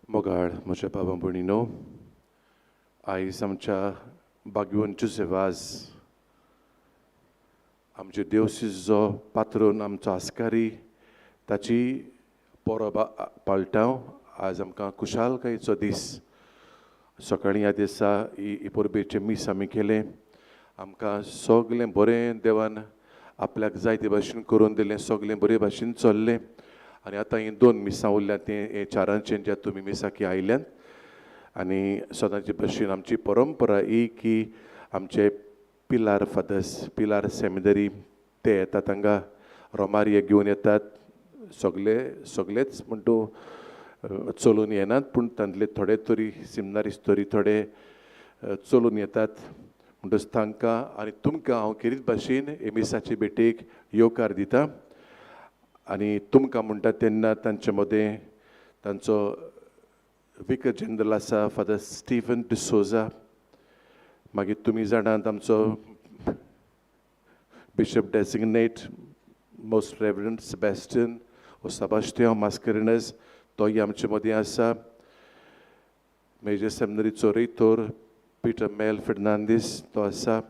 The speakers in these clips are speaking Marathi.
मोगाळ म्हज्या बाबा भयणीनो, आयज आमच्या बागवण जुसेवाज आमचे देवसीचो पात्रोन आमचो आस्कारी ताची परब पाळटाव आज आमकां खुशालकायेचो दीस. सकाळीं ह्या दिसा ही परबेचें मीस आमी केलें. आमकां सगलें बरें देवान आपल्याक जाय ते भाशेन करून दिलें, सगलें बरे भाशेन चल्लें. आनी आतां ही 2 मिसां उरल्यात, ते चारांचें जे तुमी मिसाकी आयल्यात. आनी सदांचे भाशेन आमची परंपरा ही की आमचे पिलार फादर्स, पिलार सेमिनरी ते येतात हांगा, रोमारिये घेवन येतात. सगळेच म्हण तूं चलून येनात, पूण तांतले थोडे तरी सेमिनारीस तरी थोडे चलून येतात. म्हणटच तांकां आनी तुमकां हांव खेरीत भाशेन हे मिसाचे भेटेक येवकार दितां. आनी तुमकां म्हणटा तेन्ना तांचे मदें तांचो विकर जनरल आसा फादर स्टीफन डिसोजा. मागीर तुमी जाणात आमचो bishop designate most reverend Sebastian Sebastian Mascarenhas, तोय आमचे मदीं आसा. मेजर सेमिनरीचो रेतोर पिटर मेल फेर्नांदीस तो आसा.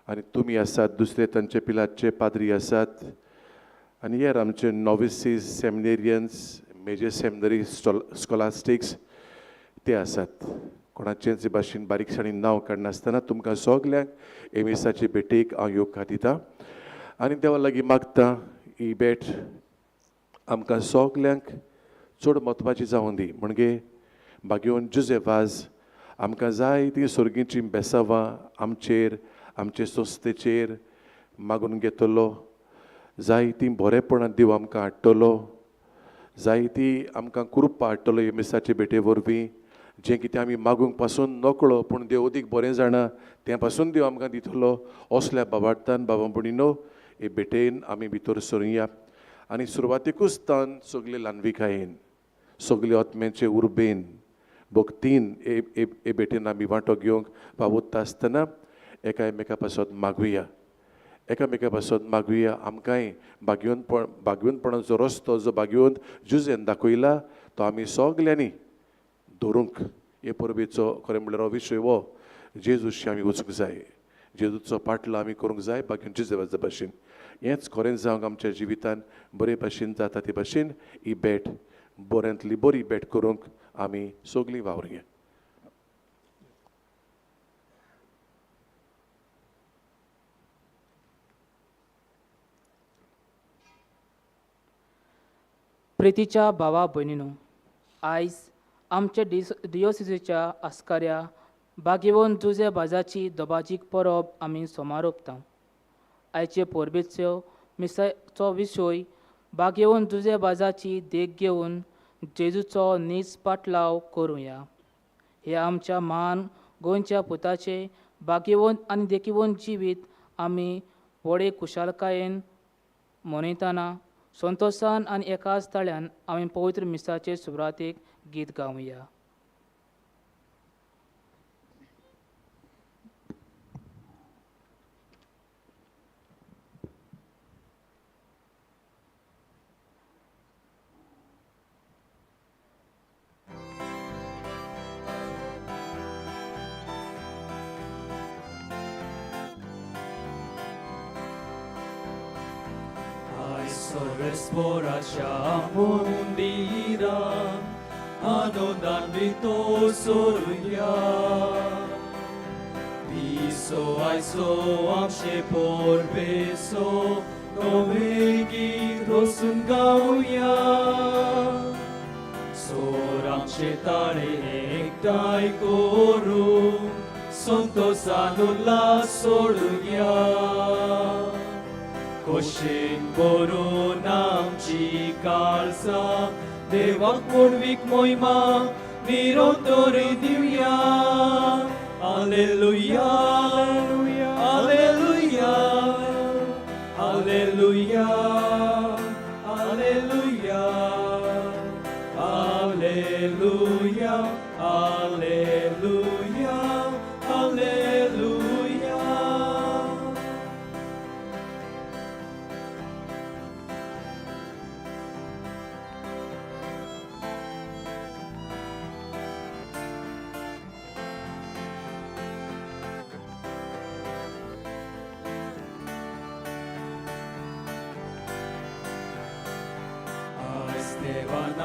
आनी तुमी आसात, दुसरे तांचे पिलारचे पाद्री आसात. आनी हेर आमचे नोविसीस, सेमिनेरियन्स, मेजर सेमिनरी स्कॉलास्टिक्स ते आसात. कोणाचेंच भाशेन बारीकसाणेन नांव काडनासतना तुमकां सगल्यांक हे मिसाचे भेटेक हांव येवकार दितां. आनी देवा लागीं मागतां ही भेट आमकां सगल्यांक चड म्हत्वाची जावं दी. म्हणजे बागेवन जुजेवाज आमकां जाय ती सुर्गीचीं बेसांवां आमचेर, आमचे सोंस्तेचेर मागून घेतलो. जाय ती बरेपणां देव आमकां हाडटलो. जाय ती आमकां कृपा हाडटलो हे मिसाचे भेटे वरवीं. जें कितें आमी मागूंक पासून नकळो पूण देव अदीक बरें जाणा तें पासून देव आमकां दितलो. असल्या बाबार्थान बाबा भयणीनो, हे भेटेन आमी भितर सरुया. आनी सुरवातेकूच तान सगले ल्हानविकायेन, सगले आत्म्याचे उर्बेन, भक्तीन हे भेटेन आमी वांटो घेवंक पावता आसतना एकामेका पासत मागुया. एकामेका पासत मागुया. आमकांय बागवनपणाचो रस्तो जो बागवंत जुजेन दाखयला तो आमी सगल्यांनी धरूंक. हे परबेचो खरें म्हणल्यार हो विशय हो जेजूशी आमी वचूंक जाय. जेजूचो पाटलो आमी करूंक जाय बागवंत जुजेवाजा भाशेन. हेंच खरें जावंक आमच्या जिवितान बरे भाशेन जाता ते भाशेन ही भेट बऱ्यांतली बरी भेट करूंक आमी सगलीं वावरया. प्रितीच्या भावा भयणीनो, आयज आमच्या डिओसिसीच्या आस्काऱ्या बागेवन जुजे बाजाची दोबाजीक परब आमी सोमारोपता. आयचे परबेचो मिसाचो विशय बागेवन जुजे बाजाची देख घेवन जेजूचो नीज पाटलाव करुया. हे आमच्या महान गोंयच्या पुताचे बागेवन आनी देखीवन जिवीत आमी व्हडे खुशालकायेन मनयतना संतोशान आनी एकाच ताळ्यान आमी पवित्र मिसाचे सुवातेक गीत गावया. Respirația mundira, anodan vitosoruia. Viso aiso amșe porbeso, novegi rosungauia. Soram cetare ectai coru, sontos anula soruia. Koşin borun amci kalsa, devak morvik moima, mirotori divya. Aleluia, aleluia, aleluia, aleluia, aleluia, aleluia, aleluia.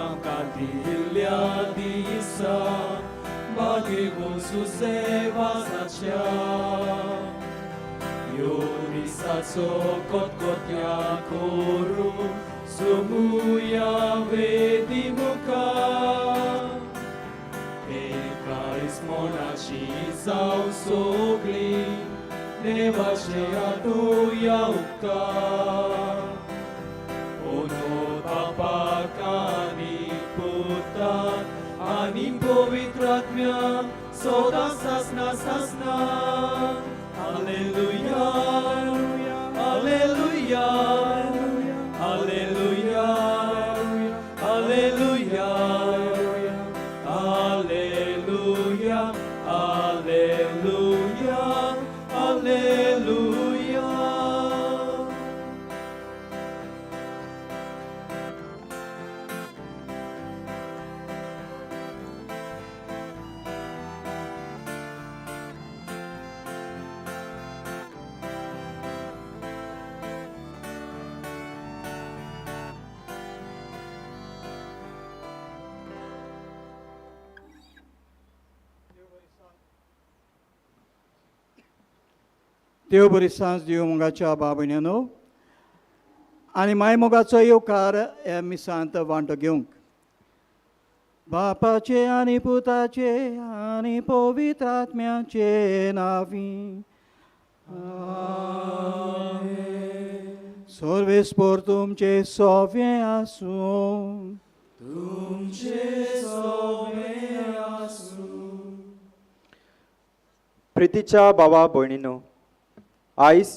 आमकां दिल्ल्या दिसा मागे वचू सेवासाच्या ह्यो दिसाचो कोतकोत्या करू सोमुया वेदी मुखार एकाच मोनाची जावं सोगली देवाचे आदुया उपकार ओनो बापाक आनी पुताक आनी पवित्र आत्म्या सदां सासना सासना hallelujah hallelujah hallelujah hallelujah hallelujah hallelujah hallelujah देव बरी सांज दिव मोगाच्या बाबण्यानो आनी माय मोगाचो येवकार ह्या मिसांत वांटो घेवंक बापाचे आनी पुताचे आनी पवित्र आत्म्याचे नांवी सर्वेस्पोर तुमचे सोवे आसूं प्रितीच्या भावा भयणीनो आयज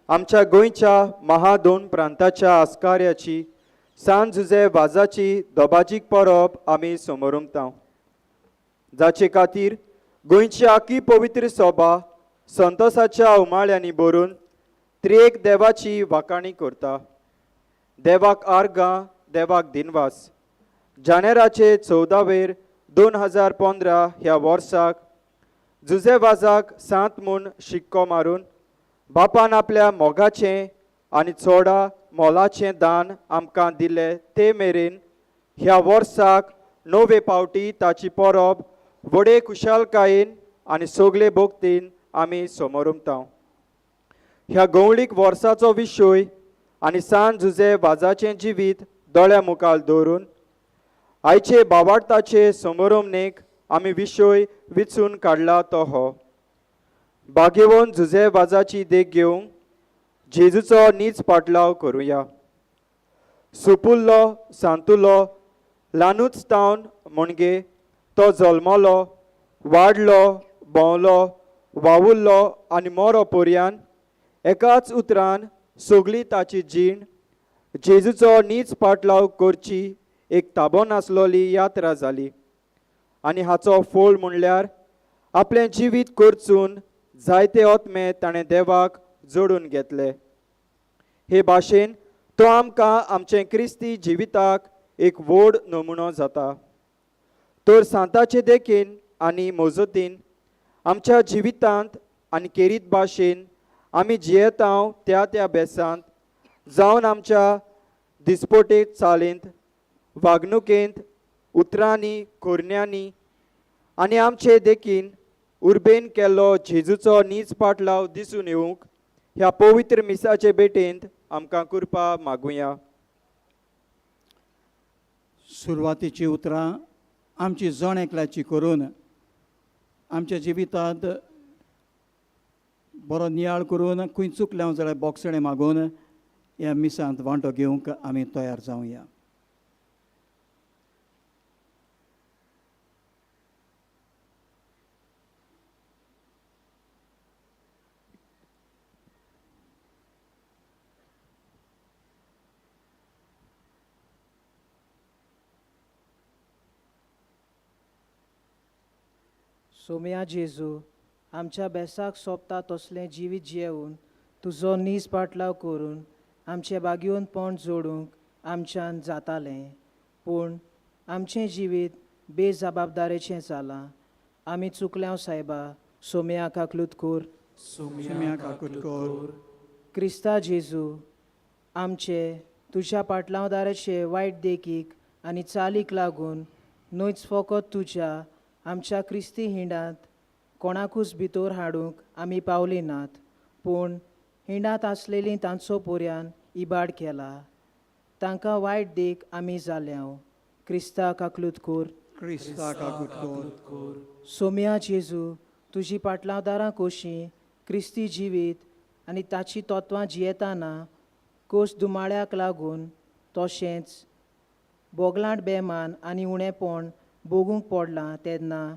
आमच्या गोंयच्या महादोन प्रांताच्या आस्कार्याची सांज जुजे वाजाची दोबाजीक परब आमी समोरुमतांव जाचे खातीर गोंयची आखी पवित्र सभा संतोसाच्या उमाळ्यांनी भरून त्रिएक देवाची वाखाणी करता देवाक आर्गां देवाक दिनवास जानेराचे 14/2015 ह्या वर्साक जुजे वाजाक 7 म्हूण शिक्को मारून बापान आपल्या मोगाचें आनी चोडा मोलाचें दान आमकां दिलें ते मेरेन ह्या वर्साक 9वे फावटी ताची परब व्हडे खुशालकायेन आनी सगळे भोगतीन आमी समोरुमतांव ह्या गवळीक वर्साचो विशय आनी सांज जुजे वाजाचें जिवीत दोळ्या मुखार दवरून आयचे भावार्थाचे समोरुमणेक आमी विशय विचून काडला तो हो बागेवन जुजे वाजाची देख घेवंक जेजूचो नीच पाटलाव करुया सुपुल्लो सांतुलो ल्हानूच तावन म्हणजे तो जल्मलो वाडलो भोंवलो वावुरलो आनी मोरो पर्यान एकाच उतरान सगळी ताची जीण जेजूचो नीच पाटलाव करची एक ताबोन आसलोली यात्रा जाली आनी हाचो फळ म्हणल्यार आपलें जिवीत करचून जायते ओतमे ताणें देवाक जोडून घेतले हे भाशेन तो आमकां आमचे क्रिस्ती जिविताक एक व्हड नमुनो जाता तर सांताचे देखीन आनी मोजतीन आमच्या जिवितांत आनी केरीत भाशेन आमी जियेतांव त्या बेसांत जावन आमच्या दिसपोटेक चालींत वागणुकेंत उतरांनी कोरण्यांनी आनी आमचे देखीन उर्बेन केल्लो जेजूचो नीच पाटलाव दिसून येवंक ह्या पवित्र मिसाचे भेटेंत आमकां कृपा मागुया सुरवातीची उतरां आमची जण एकल्याची करून आमच्या जिवितांत बरो नियाळ करून खंय चुकल्या जाल्यार बोगसणे मागून ह्या मिसांत वांटो घेवंक आमी तयार जावया सोम्या जेजू आमच्या बेसाक सोंपता तसलें जिवीत जियेवून तुजो नीज पाटलाव करून आमचे बागेवन पोंड जोडूंक आमच्यान जातालें पूण आमचें जिवीत बेजबाबदारेचें जालां आमी चुकल्यांव सायबा सोम्या काकलूत कोर सोम्या काकूटकोर क्रिस्ता जेजू आमचे तुज्या पाटलावदाराचे वायट देखीक आनी चालीक लागून न्हूच फकत तुज्या आमच्या क्रिस्ती हिंडांत कोणाकूच भितर हाडूंक आमी पावली नात, पूण हिंडांत आसलेलीं तांचो पर्यान इबाड केला. तांकां वायट देख आमी जाल्यांव. क्रिस्ताक आकलूत कोर. क्रिस्ताक आगूत कोर. सोम्या जेजू, तुजी पाटलांवदारां कशीं क्रिस्ती जिवीत आनी ताची तत्वां जियेताना कोस दुमाळ्याक लागून तशेंच बोगलांट बेमान आनी उणेपण भोगूंक पडलां तेन्ना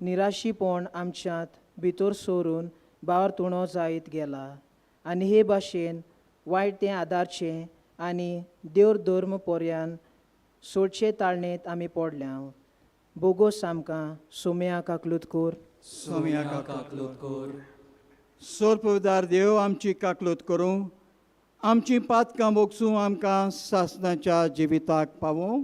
निराशीपण आमच्यांत भितर सोरून बावरतुणो जायत गेला. आनी हे भाशेन वायट तें आदारचें आनी देवर धर्म पर्यान सोडचे ताळणेंत आमी पडल्यांव. बोगोस आमकां सोम्याक आकलूत कोर. सोम्याक आकलूत कोर. सोरपदार देव आमची काकलूत करूं, आमची पातकां बोगसूं आमकां सासणाच्या जिविताक पावूं.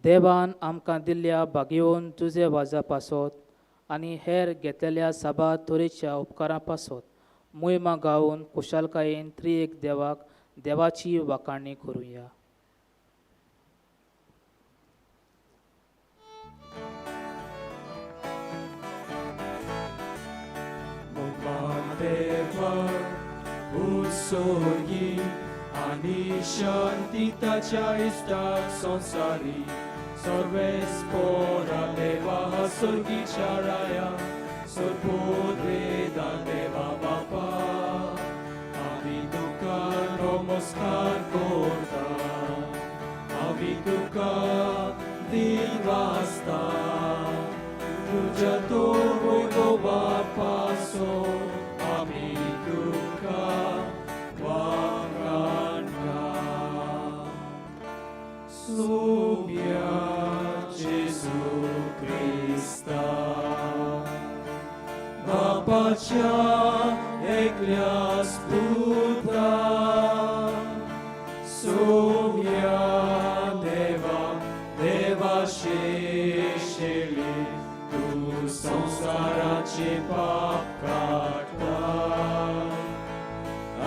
देवान आमकां दिल्ल्या बागेवन तुजे वाजा पासत आनी हेर घेतलेल्या साबा तरेच्या उपकारां पासत मोहिमा गावन खुशालकायेन त्रिएक देवाक देवाची वाखाणणी करुया. Deva, usorgi, ani shanti tacia istak sonsari, sorves pora deva sorgi charaya, sorpodre da deva bapa, aviduka nomoskan korta, aviduka dilvasta, tuja to vojgova paso, aviduka vakanka. Sluvia Jesu Krista, Bapacia Eklias Puta, Sumia Deva, Deva Shesheli, Tu Sansaraci Papkarta,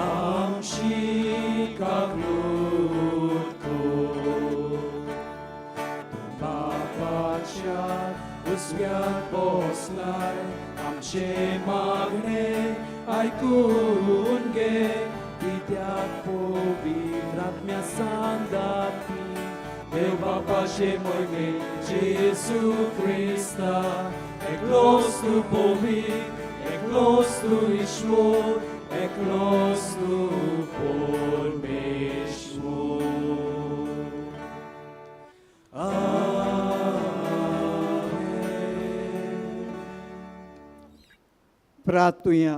Amshi Kaglutko, Bapacia Usmiat Poslar, Amche Magne, Aikunge, Vidyat Povitrat Mia Sandati, Deu Bapace Moine, Jesu Christa, Eklos tu povit, eklos tu ishmor, eklos tu pormeshmor. Amen. प्रार्थुया.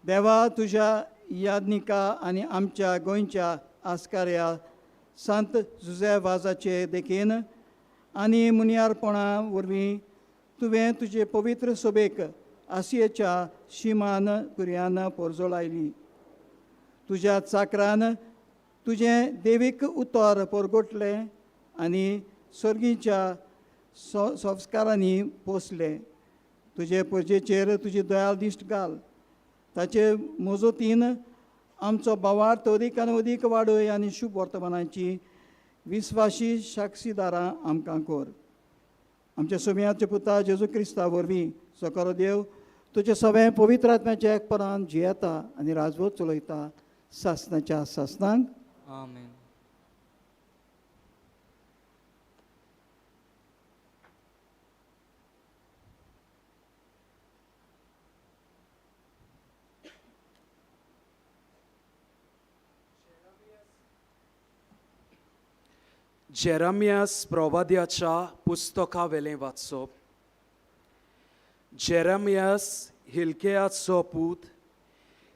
देवा, तुझ्या याज्ञिका आनी आमच्या गोंयच्या आस्काऱ्या संत जुझे वाजाचे देखीन आनी मुनियारपणा वरवीं तुवें तुजे पवित्र सभेक आसियेच्या शिमान कुर्यान पोरजोळ आयली. तुज्या चाकरान तुजें देवीक उतर पोरगोटलें आनी सर्गीच्या संस्कारांनी पोसलें. तुजे परजेचेर तुजी दयाळ दिश्ट घाल. ताचे मोजतीन आमचो भावार्थ अदीकान अदीक वाडय आनी शुभ वर्तमानाची विस्वाशी साक्षीदारां आमकां कोर. आमच्या सोम्याचे पुता जेजू क्रिस्ता वरवीं सकरो देव तुजे सगळें पवित्र आत्म्याच्या एकपरान जियेता आनी राजवट चलयता सासणाच्या सासणांक. आमेन. जेरमियास प्रवाद्याच्या पुस्तका वेलें वाचप. जेरमियास हिल्केयाचो पूत,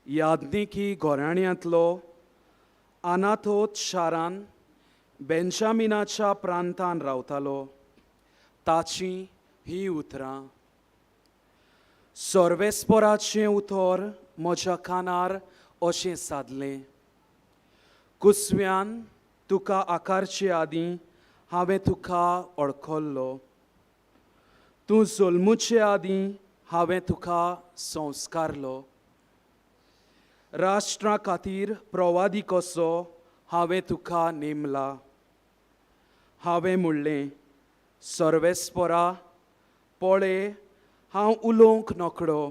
याज्ञिकी घोराण्यांतलो, आनाथोत शारान बेंजामिनाच्या प्रांतान रावतालो. ताची ही उतरां. सोर्वेस्पोराचें उतर म्हज्या कानार अशें सादलें. कुसव्यान तुका आकारचे आदीं हांवें तुका वळखलो. तूं जल्मुचे आदीं हांवें तुका संस्कारलो. राष्ट्रा खातीर प्रवादी कसो हांवें तुका नेमला. हांवें म्हणलें, सर्वेस्परा, पळय, हांव उलोवंक नकडो,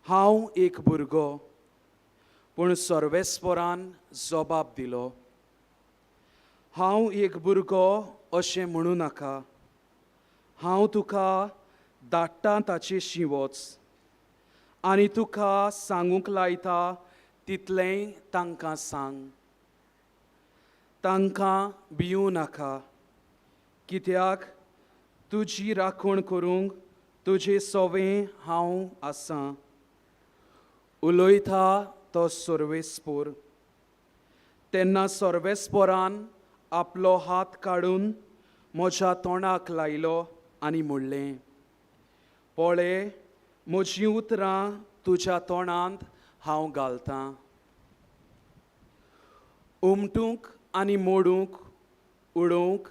हांव एक भुरगो. पूण सर्वेस्परान जबाब दिलो, हांव एक भुरगो अशें म्हणूं नाका. हांव तुका धाडटां ताचेशी वच, आनी तुका सांगूंक लायता तितलेंय तांकां सांग. तांकां भिवूं नाका, कित्याक तुजी राखण करूंक तुजे सवें हांव आसां. उलयता तो सर्वेस्पोर. तेन्ना सर्वेस्पोरान आपलो हात काडून म्हज्या तोंडाक लायलो आनी म्हणलें, पळय, म्हजीं उतरां तुज्या तोंडांत हांव घालतां. उमटूंक आनी मोडूंक, उडोवंक,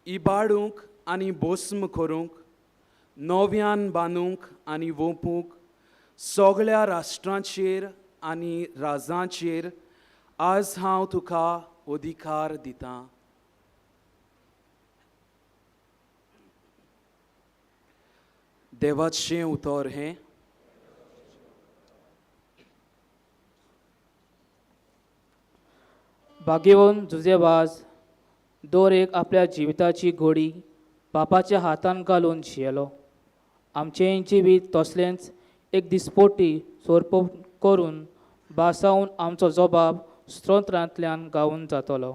इबाडूंक आनी भस्म करूंक, नव्यान बांदूंक आनी वोपूंक, सगळ्या राष्ट्रांचेर आनी राजांचेर आज हांव तुका अधिकार दितां. देवाचें उतर हें. भाग्यवन जुजेबाज, दर एक आपल्या जिविताची घोडी बापाच्या हातान घालून जियेलो. आमचें जिवीत तसलेंच एक दिसपोटी सोरप करून भासावून आमचो जबाब स्तोत्रांतल्यान गावून जातलो.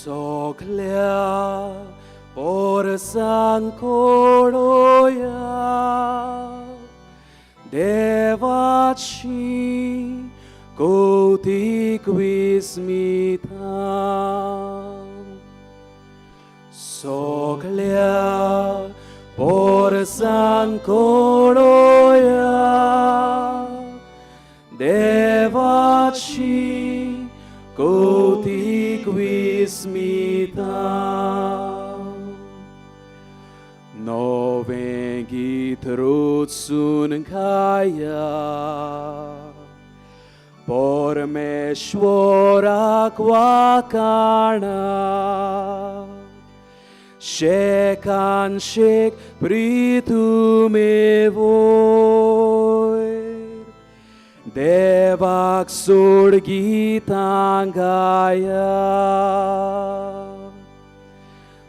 सगल्या पोरसांक कोडोया देवाची कौतिक विस्मिता. सगल्या पोरसांक कोडोया देवाची कौतिक विस्मिता. नवें गीत रोचून गाया परमेश्वराक वाखाणा. शेकान शेक प्रितुमे वयर देवाक सोड गितां गाया.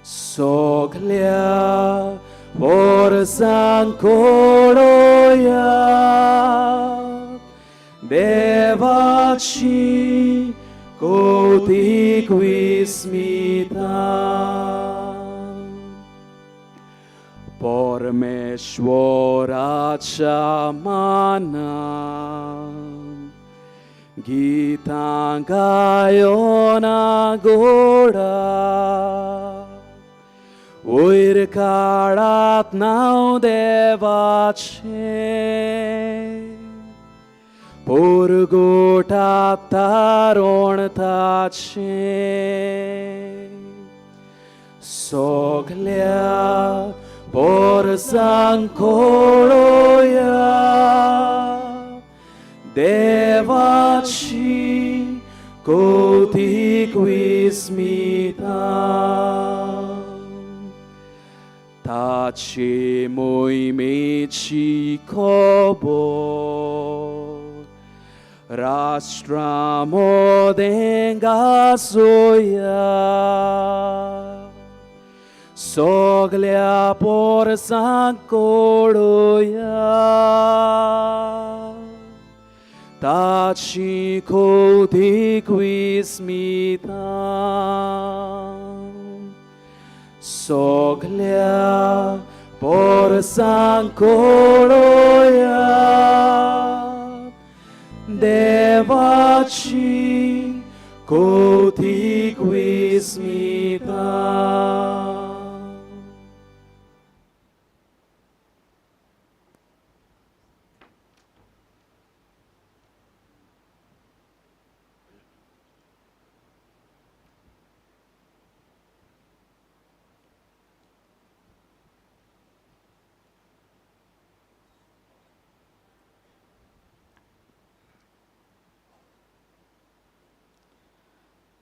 सगल्या वर्सांक कोडोया देवाची कौतिक विस्मिता. परमेश्वराच्या मानान गितां गायोना गोडा. वयर काळात नांव देवाचें पोरगोटात तारोण ताचें. सगल्या पोरसांक कोडोया देवाची कौतिक विस्मिता. ताचे मोहिमेची खबर राष्ट्रांमोदें गाजोया. सगल्या पोरसांक कोडोया ताची कौतिक विस्मिता. सगल्या पोरसांक कोडोया देवाची कौतिक विस्मिता.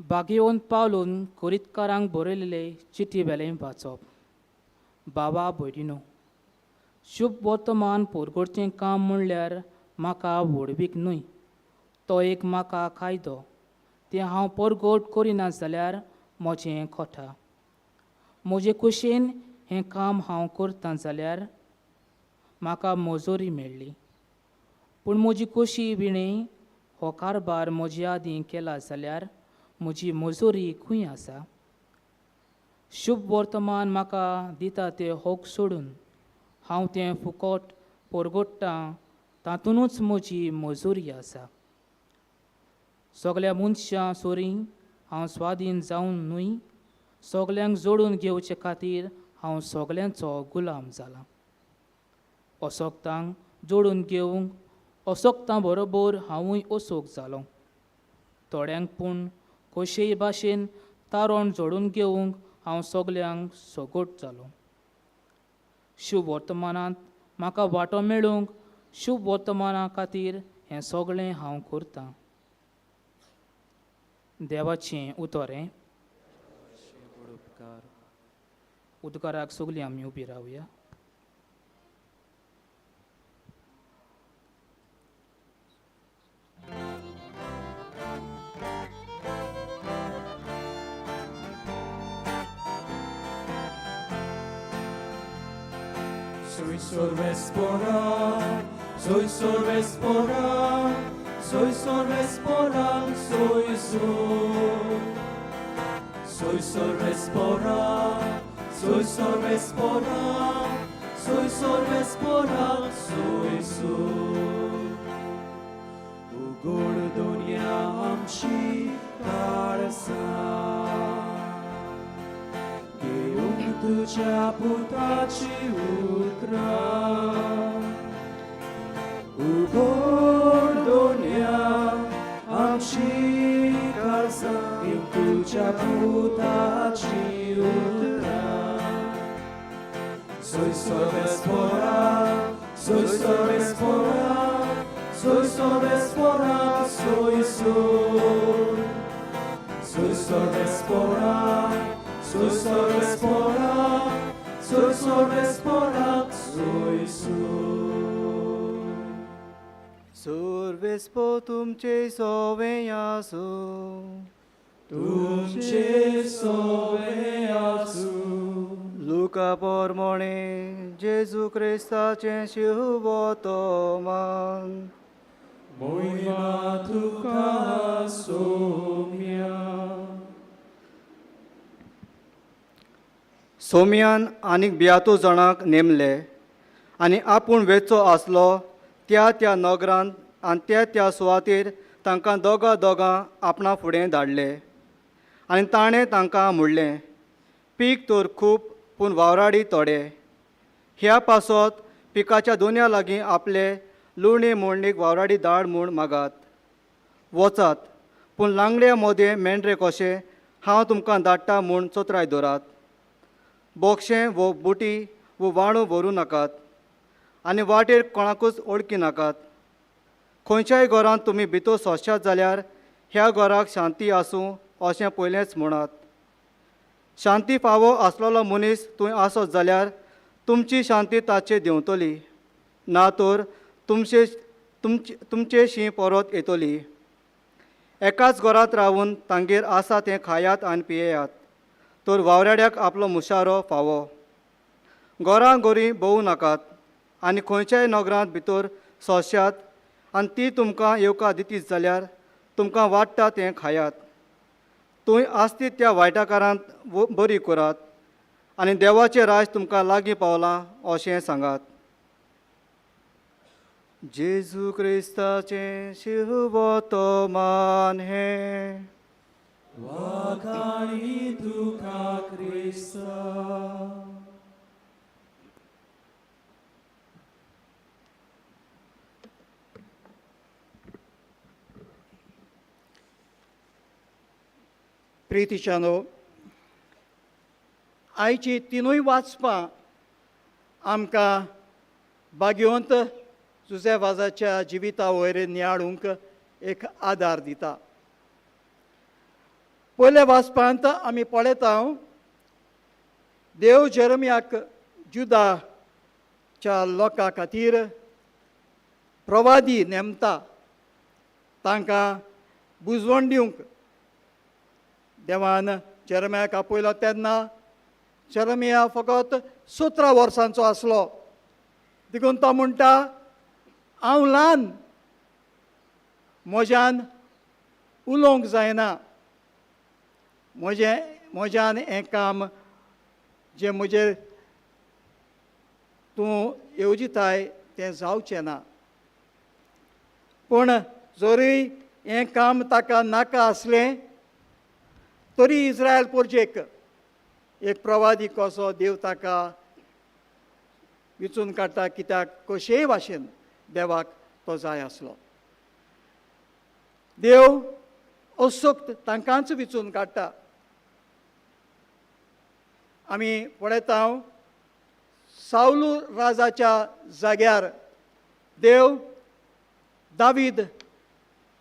बागेवन पावलून कुरीतकारांक बरयलेले चिठी वेलें वाचप. बाबा भयणीनो, शुभ वर्तमान पोरगोडचें काम म्हणल्यार म्हाका व्हडवीक न्हय. तो एक म्हाका कायदो. तें हांव परगोट करिना जाल्यार म्हजें खोटा. म्हजे कुशीन हें काम हांव करतां जाल्यार म्हाका मजुरी मेळ्ळी. पूण म्हजी खोशी विणें हो कारबार म्हजे आदीं केला जाल्यार म्हजी मजुरी खंय आसा? शुभ वर्तमान म्हाका दिता तें होक सोडून हांव तें फुकट परगोडटां तातूंतच म्हजी मजुरी आसा. सगळ्या मनशां सोरी हांव स्वाधीन जावन न्हय, सगल्यांक जोडून घेवचे खातीर हांव सगल्यांचो गुलाम जाला. अशोक्तांक जोडून घेवंक अशोक्तां बरोबर हांवूय अशोक जालो. थोड्यांक पूण कशेय भाशेन तारण जोडून घेवंक हांव सगल्यांक सोगोट जालो. शुभ वर्तमानांत म्हाका वांटो मेळूंक शुभ वर्तमाना खातीर हें सगळें हांव करतां. देवाचें उतोरें. उद्गाराक सगळीं आमी उबी रावया. Soy sorvespora, soy sorvespora, soy sorvespora, soy soy. Soy sorvespora, soy sorvespora, soy sorvespora, soy soy. Ugod dunia amshi karsa. Tudzia putaci utra Ugordonia amci kalsa Im tudzia putaci utra Soy sorvespora, soy sorvespora, soy sorvespora, soy soy. Soy sorvespora, soy sorvespora, soy sorvespora, soy soy. Sorvespo तुमचे सोवे आसू तुमचे सोवे आसू लुका पोरमोणे जेजू क्रिस्ताचे शिवोतोमान मोहिमा तुका सोम्या सोम्यान आनीक बियातू जाणांक नेमले आनी आपूण वेचो आसलो त्या नगरांत आनी त्या सुवातेर तांकां दोगां आपणा फुडें धाडले आनी ताणें तांकां म्हणलें, पीक तर खूब पूण वावराडी थोडे. ह्या पासत पिकाच्या दोनया लागीं आपले लुवणे मोडणीक वावराडी धाड म्हूण मागात. वचात, पूण लांगड्या मोदें मेंढरे कशें हांव तुमकां धाडटा म्हूण चोत्राय दवरात. बोक्षें वो बुटी वो वाणू व्हरूं नाकात आनी वाटेर कोणाकूच ओळखी नाकात. खंयच्याय घरांत तुमी भितर सोंसशात जाल्यार ह्या घराक शांती आसूं अशें पयलेंच म्हणात. शांती फावो आसलेलो मनीस थंय आसत जाल्यार तुमची शांती ताचे देंवतली, ना तर तुमचेशी परत येतली. एकाच घरांत रावून तांगेर आसा तें खायात आनी पियेयात, तर वावराड्याक आपलो मुशारो फावो. घरां भोवूं नाकात आनी खंयच्याय नगरांत भितर सोंसशात आनी ती तुमकां येवकार दितीत जाल्यार तुमकां वाडटा तें खायात. थंय आसती त्या वायटाकारांत बरी करात आनी देवाचें राज तुमकां लागीं पावलां अशें सांगात. जेजू क्रिस्ताचें शिवोतोमान हें वाखाणी तुका क्रिस्ता. प्रितीच्यानो, आयची तिनूय वाचपां आमकां भाग्यवंत जुझेवाजाच्या जिविता वयर नियाळूंक एक आदार दिता. पयले वाचपांत आमी पळयता देव जेरमियाक जुदाच्या लोकां खातीर प्रवादी नेमता तांकां बुजवण दिवंक. देवान जेरमियाक आपयलो तेन्ना जेरमिया फकत 17 वर्सांचो आसलो. देखून तो म्हणटा हांव ल्हान, म्हज्यान उलोवंक जायना, म्हज्यान हें काम जें म्हजेर तूं येवजिताय तें जावचें ना. पूण जरी हें काम ताका नाका आसलें तरी इस्रायल पोरचेक एक प्रवादी कसो देव ताका विचून काडटा, कित्याक कशेय भाशेन देवाक तो जाय आसलो. देव असोक्त तांकांच विचून काडटा. आमी पळयता साऊल राजाच्या जाग्यार देव दावीद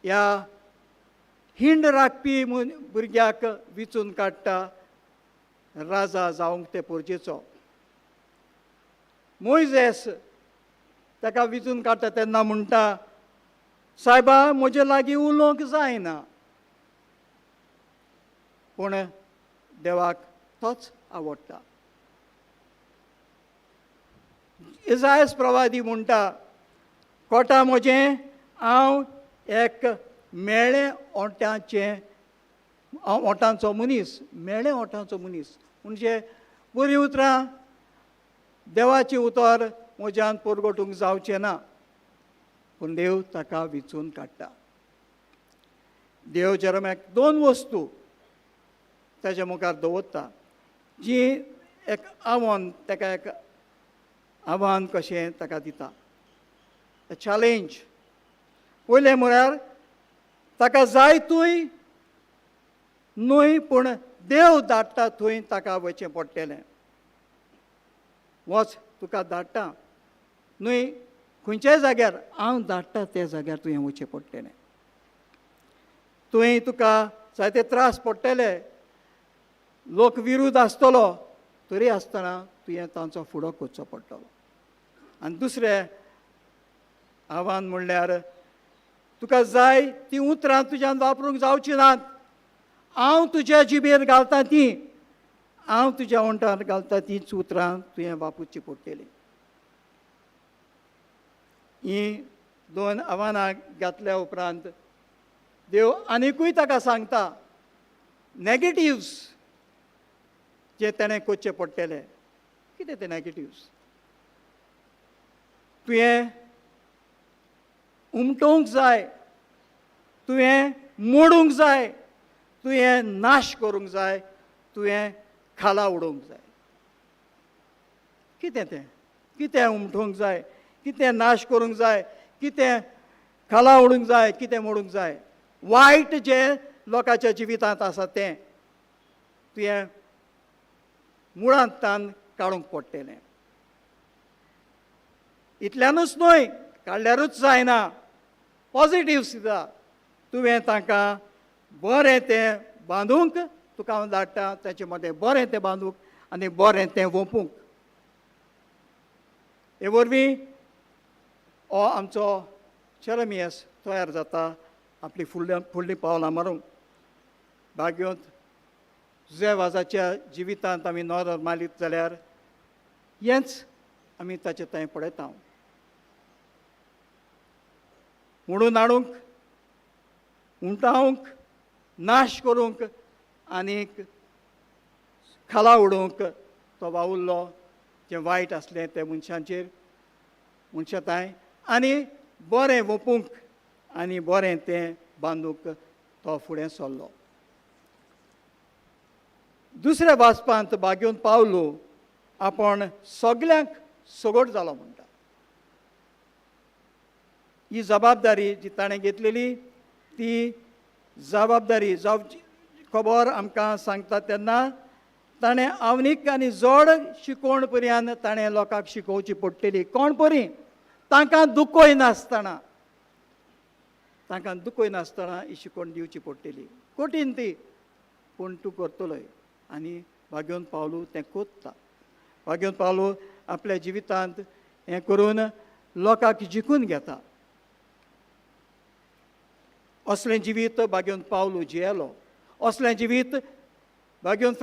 ह्या हिंड राखपी भुरग्याक विचून काडटा राजा जावंक ते पोरचेचो. मोइजेस ताका विचून काडटा तेन्ना म्हणटा सायबा म्हजे लागीं उलोवंक जायना. पूण देवाक तोच आवडटा. इसायास प्रवादी म्हणटा कोटा म्हजें हांव एक मेळ्ळें ओंटांचो मनीस. मेळ्ळें ओंटांचो मनीस म्हणजे बरीं उतरां देवाचें उतर म्हज्यान परगटूंक जावचें ना. पूण देव ताका विचून काडटा. देव जेरमियाक 2 वस्तू ताच्या मुखार दवरता जी एक आव्हान, ताका एक आव्हान कशें ताका दिता, चॅलेंज. पयलें म्हळ्यार ताका जाय थंय न्हय पूण देव धाडटा थंय ताका वचचें पडटलें. वच तुका धाडटा न्हय, खंयच्याय जाग्यार हांव धाडटा त्या जाग्यार तुवें वचचें पडटलें. थंय तुका जायते त्रास पडटले, लोक विरोध आसतलो, तरी आसतना तुवें तांचो फुडो करचो पडटलो. आनी दुसरें आव्हान म्हणल्यार तुका जाय ती उतरां तुज्यान वापरूंक जावची नात. हांव तुज्या जिबेर घालता तीं, हांव तुज्या ओंठार घालता तींच उतरां तुवें वापरची पडटलीं. हीं 2 आव्हानां घातल्या उपरांत देव आनिकूय ताका सांगता नॅगेटिव्स जे ताणें करचे पडटले. कितें ते नॅगेटिव्स? तुवें उमटोवंक जाय, तुवें मोडूंक जाय, तुवें नाश करूंक जाय, तुवें खाला उडोवंक जाय. कितें तें? कितें उमटोवंक जाय, कितें नाश करूंक जाय, कितें खाला उडोवंक जाय, कितें मोडूंक जाय? वायट जें लोकांच्या जिवितांत आसा तें तुवें मुळांतान काडूंक पडटलें. इतल्यानूच न्हय, काडल्यारूच जायना. पॉजिटिव्ह सुद्दां तुवें तांकां बरें तें बांदूंक तुका हांव धाडटा, ताचे मदें बरें तें बांदूंक आनी बरें तें ओपूंक. हे वरवीं हो आमचो जेरमियास तयार जाता आपली फुडलीं पावलां मारूंक. भाग्योंत जुझेवाजाच्या जिवितांत आमी नदर मारीत जाल्यार हेंच आमी ताचे थंय पळयता. मोडून हाडूंक, उमटावंक, नाश करूंक आनीक खाला उडोवंक तो वावुरलो जें वायट आसलें तें मनशांचेर, मनशां थंय, आनी बरें ओपूंक आनी बरें तें बांदूंक तो फुडें सरलो. दुसऱ्या वाचपांत भाग्योन पावलो आपण सगल्यांक सगट जालो म्हणटा. ही जबाबदारी जी ताणें घेतलेली ती जबाबदारी खबर आमकां सांगता तेन्ना ताणें आवनीक आनी जड शिकोवण पर्यंत ताणें लोकांक शिकोवची पडटली. कोण परी? तांकां दुखोय नासतना, तांकां दुखोय नासतना ही शिकोवण दिवची पडटली. कठीण ती. पूण तूं करतलोय. आनी वागेवन पावलू तें कोत्ता. वागेवन पावलू आपल्या जिवितांत हें करून लोकांक जिखून घेता. असलें जिवीत वागेवन पावलू जियेलो. असलें जिवीत वागेवन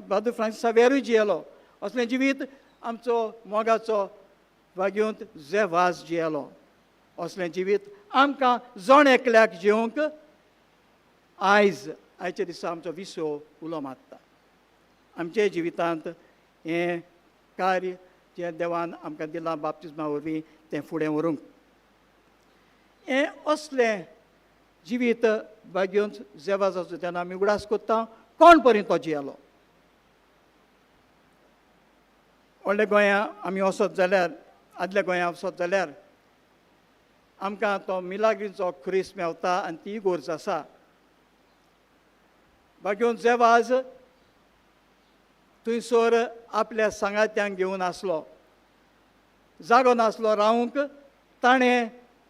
बादू फ्रांसीस सावेरूय जियेलो. असलें जिवीत आमचो मोगाचो वागेवंत जेवाज जियेलो. असलें जिवीत आमकां जण एकल्याक जिवंक आयच्या दिसा आमचो विसव उलो मारता. आमचे जिवितांत हें कार्य जें देवान आमकां दिलां बाप्तिस्मा वरवीं तें फुडें व्हरूंक. हें असलें जिवीत वागेवन जेवाजाचो तेन्ना आमी उगडास कोत्ता कोण पर्यंत तो जियेलो. व्हडल्या गोंया आमी वचत जाल्यार आदल्या गोंया वचत जाल्यार आमकां तो मिलाग्रींचो ख्रिस्त मेवता आनी ती गोरज आसा. वागेवन जेवाज थंयसर आपल्या सांगात्यांक घेवन आसलो. जागो नासलो रावूंक. ताणें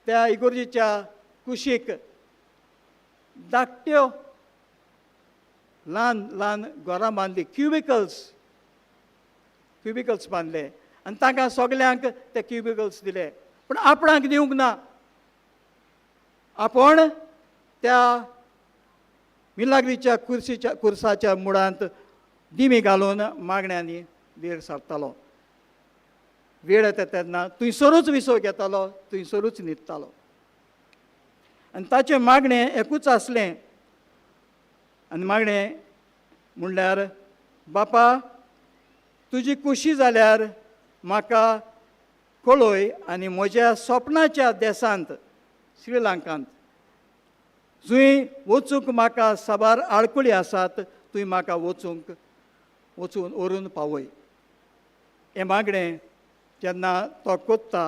त्या इगोर्जेच्या कुशीक धाकट्यो ल्हान ल्हान घरां बांदली. क्युबिकल्स बांदले आनी तांकां सगल्यांक ते क्युबिकल्स दिले. पूण आपणाक दिवंक ना. आपूण त्या मिलाग्रीच्या खुर्साच्या मुळांत दिमी घालून मागण्यांनी वेळ सारतालो. वेळ येता तेन्ना थंयसरूच विसव घेतालो. थंयसरूच न्हिदतालो. आनी ताचें मागणें एकूच आसलें. आनी मागणें म्हणल्यार बापा तुजी खुशी जाल्यार म्हाका कळय आनी म्हज्या सपनाच्या देसांत श्रीलंकांत जंय वचूंक म्हाका साबार आडकुळी आसात थंय म्हाका वचून व्हरून पावय. हें मागणें जेन्ना तो कोत्ता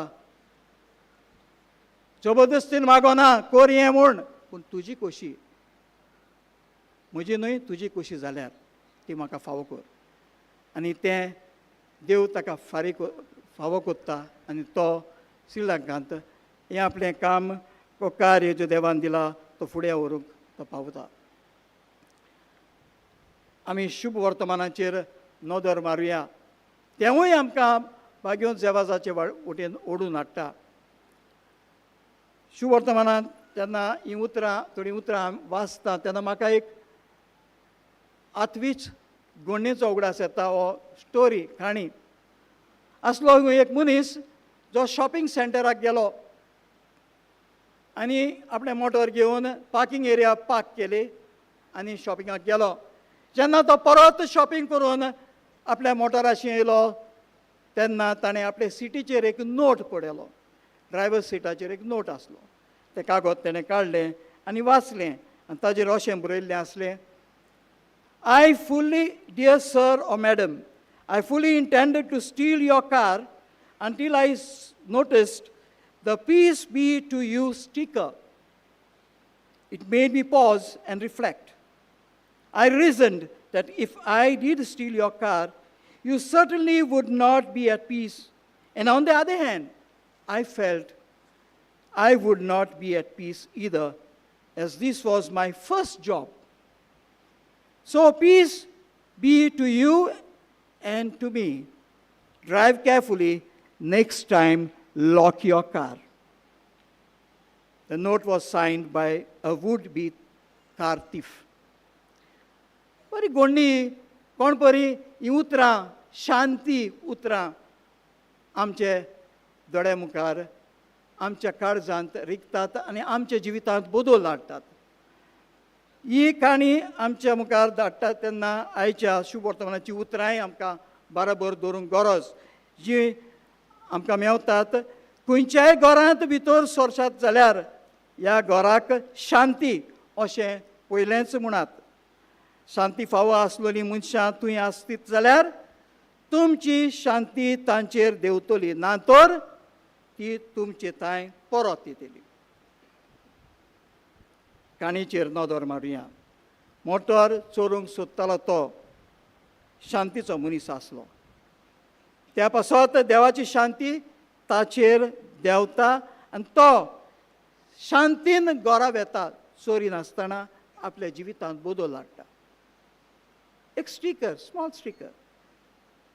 जबरदस्तीन मागोना कोर हें म्हूण. पूण तुजी खोशी म्हजी न्हय तुजी खोशी जाल्यार ती म्हाका फावो कर. आनी तें देव ताका फावो कोत्ता आनी तो श्रीलंकांत हें आपलें काम वो कार्य जो देवान दिला तो फुडें व्हरूंक तो पावता. आमी शुभ वर्तमानाचेर नदर मारुया. तेंवूय आमकां वागेवन जेवाजाचे वटेन ओडून हाडटा. शुभ वर्तमानांत जेन्ना हीं थोडीं उतरां वाचता तेन्ना म्हाका एक आत्वीच गोंडीचो उगडास येता. हो स्टोरी काणी आसलो एक मनीस जो शॉपिंग सेंटराक गेलो आनी आपणें मोटर घेवन पार्किंग एरिया पार्क केली आनी शॉपिंगाक गेलो. जेन्ना तो परत शॉपिंग करून आपल्या मोटराशी येयलो तेन्ना ताणें आपले सिटीचेर एक नोट पडयलो. ड्रायव्हर सिटाचेर एक नोट आसलो. तें कागद तेणें काडलें आनी वाचलें आनी ताचेर अशें बरयल्लें आसलें Dear sir or madam, I fully intended to steal your car until I noticed the peace be to you sticker. It made me pause and reflect. I reasoned that if I did steal your car, you certainly would not be at peace. And on the other hand, I felt I would not be at peace either, as this was my first job. So peace be to you and to me. Drive carefully. Next time, lock your car. The note was signed by a would-be car thief. बरी गोंडी कोण परी ही उतरां शांती उतरां आमचे दोळ्या मुखार आमच्या काळजांत रिगतात आनी आमच्या जिवितांत बदल हाडटात. ही काणी आमच्या मुखार धाडटा तेन्ना आयच्या शुभ वर्तमानाची उतरांय आमकां बराबर दवरूंक गरज जी आमकां मेवतात. खंयच्याय घरांत भितर सरशात जाल्यार ह्या घराक शांती अशें पयलेंच म्हणात. शांती फावो आसलेलीं मनशां थंय आसतीत जाल्यार तुमची शांती तांचेर देंवतली ना तर ती तुमचे थंय परत येतली. काणयेचेर नदर मारुया. मोटर चोरूंक सोदतालो तो शांतीचो मनीस आसलो. त्या पासत देवाची शांती ताचेर देंवता आनी तो शांतीन घरा येता चोरी नासतना आपल्या जिवितांत बदल हाडटा. एक sticker, small sticker.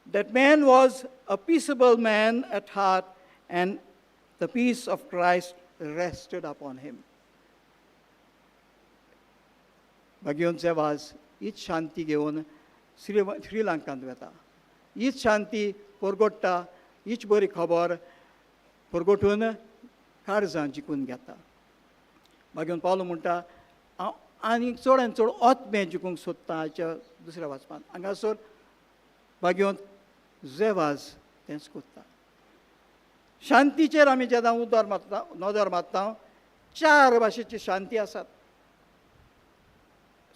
That man was a peaceable man at heart, and the peace of Christ rested upon him. भाग्योन सेवाज हीच शांती घेवन श्रीलंकांत वता. हीच शांती परगोडटा, हीच बरी खबर परगोटून काळजां जिखून घेता. भाग्योन पावलो म्हणटा हांव आनी चड आनी चड ओतमें जिखूंक सोदता हाच्या दुसऱ्या वाचपान. हांगासर भाग्योन जेवाज तेंच कोत्ता. शांतीचेर आमी जेन्ना नदर मारता 4 भाशेची शांती आसात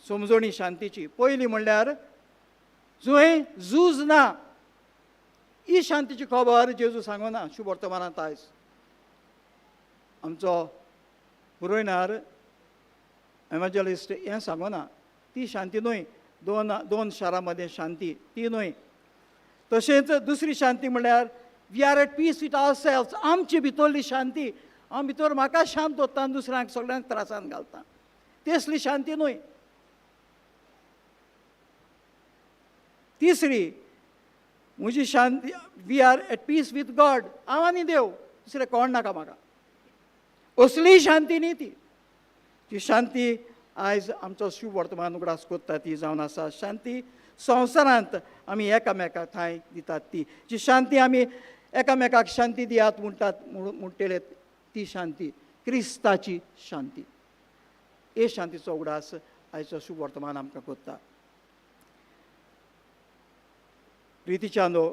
समजणी शांतीची. पयली म्हणल्यार जंय झूज ना, ही शांतीची खबर जेजू सांगना शुभ वर्तमानांत आयज. आमचो पुरोयणार एवांजलिस्ट हें सांगना ती शांती न्हय. दोन शारां मदें शांती ती न्हय. तशेंच दुसरी शांती म्हणल्यार we are at peace with our cells. आमची भितरली शांती. हांव भितर म्हाका शांत दवरता आनी दुसऱ्यांक सगळ्यांक त्रासान घालता. तेसली शांती न्हय. तिसरी म्हजी शांती we are at peace with God. हांव आनी देव, दुसरें कोण नाका म्हाका. असली शांती न्ही ती. ती शांती आयज आमचो शुभ वर्तमान उगडास कोत्ता ती जावन आसा. शांती संवसारांत आमी एकामेकाक थंय दितात ती. जी शांती आमी एकामेकाक शांती दियात म्हणटले ती शांती क्रिस्ताची शांती. हे शांतीचो उगडास आयचो शुभ वर्तमान आमकां कोत्ता. प्रितीच्यानो,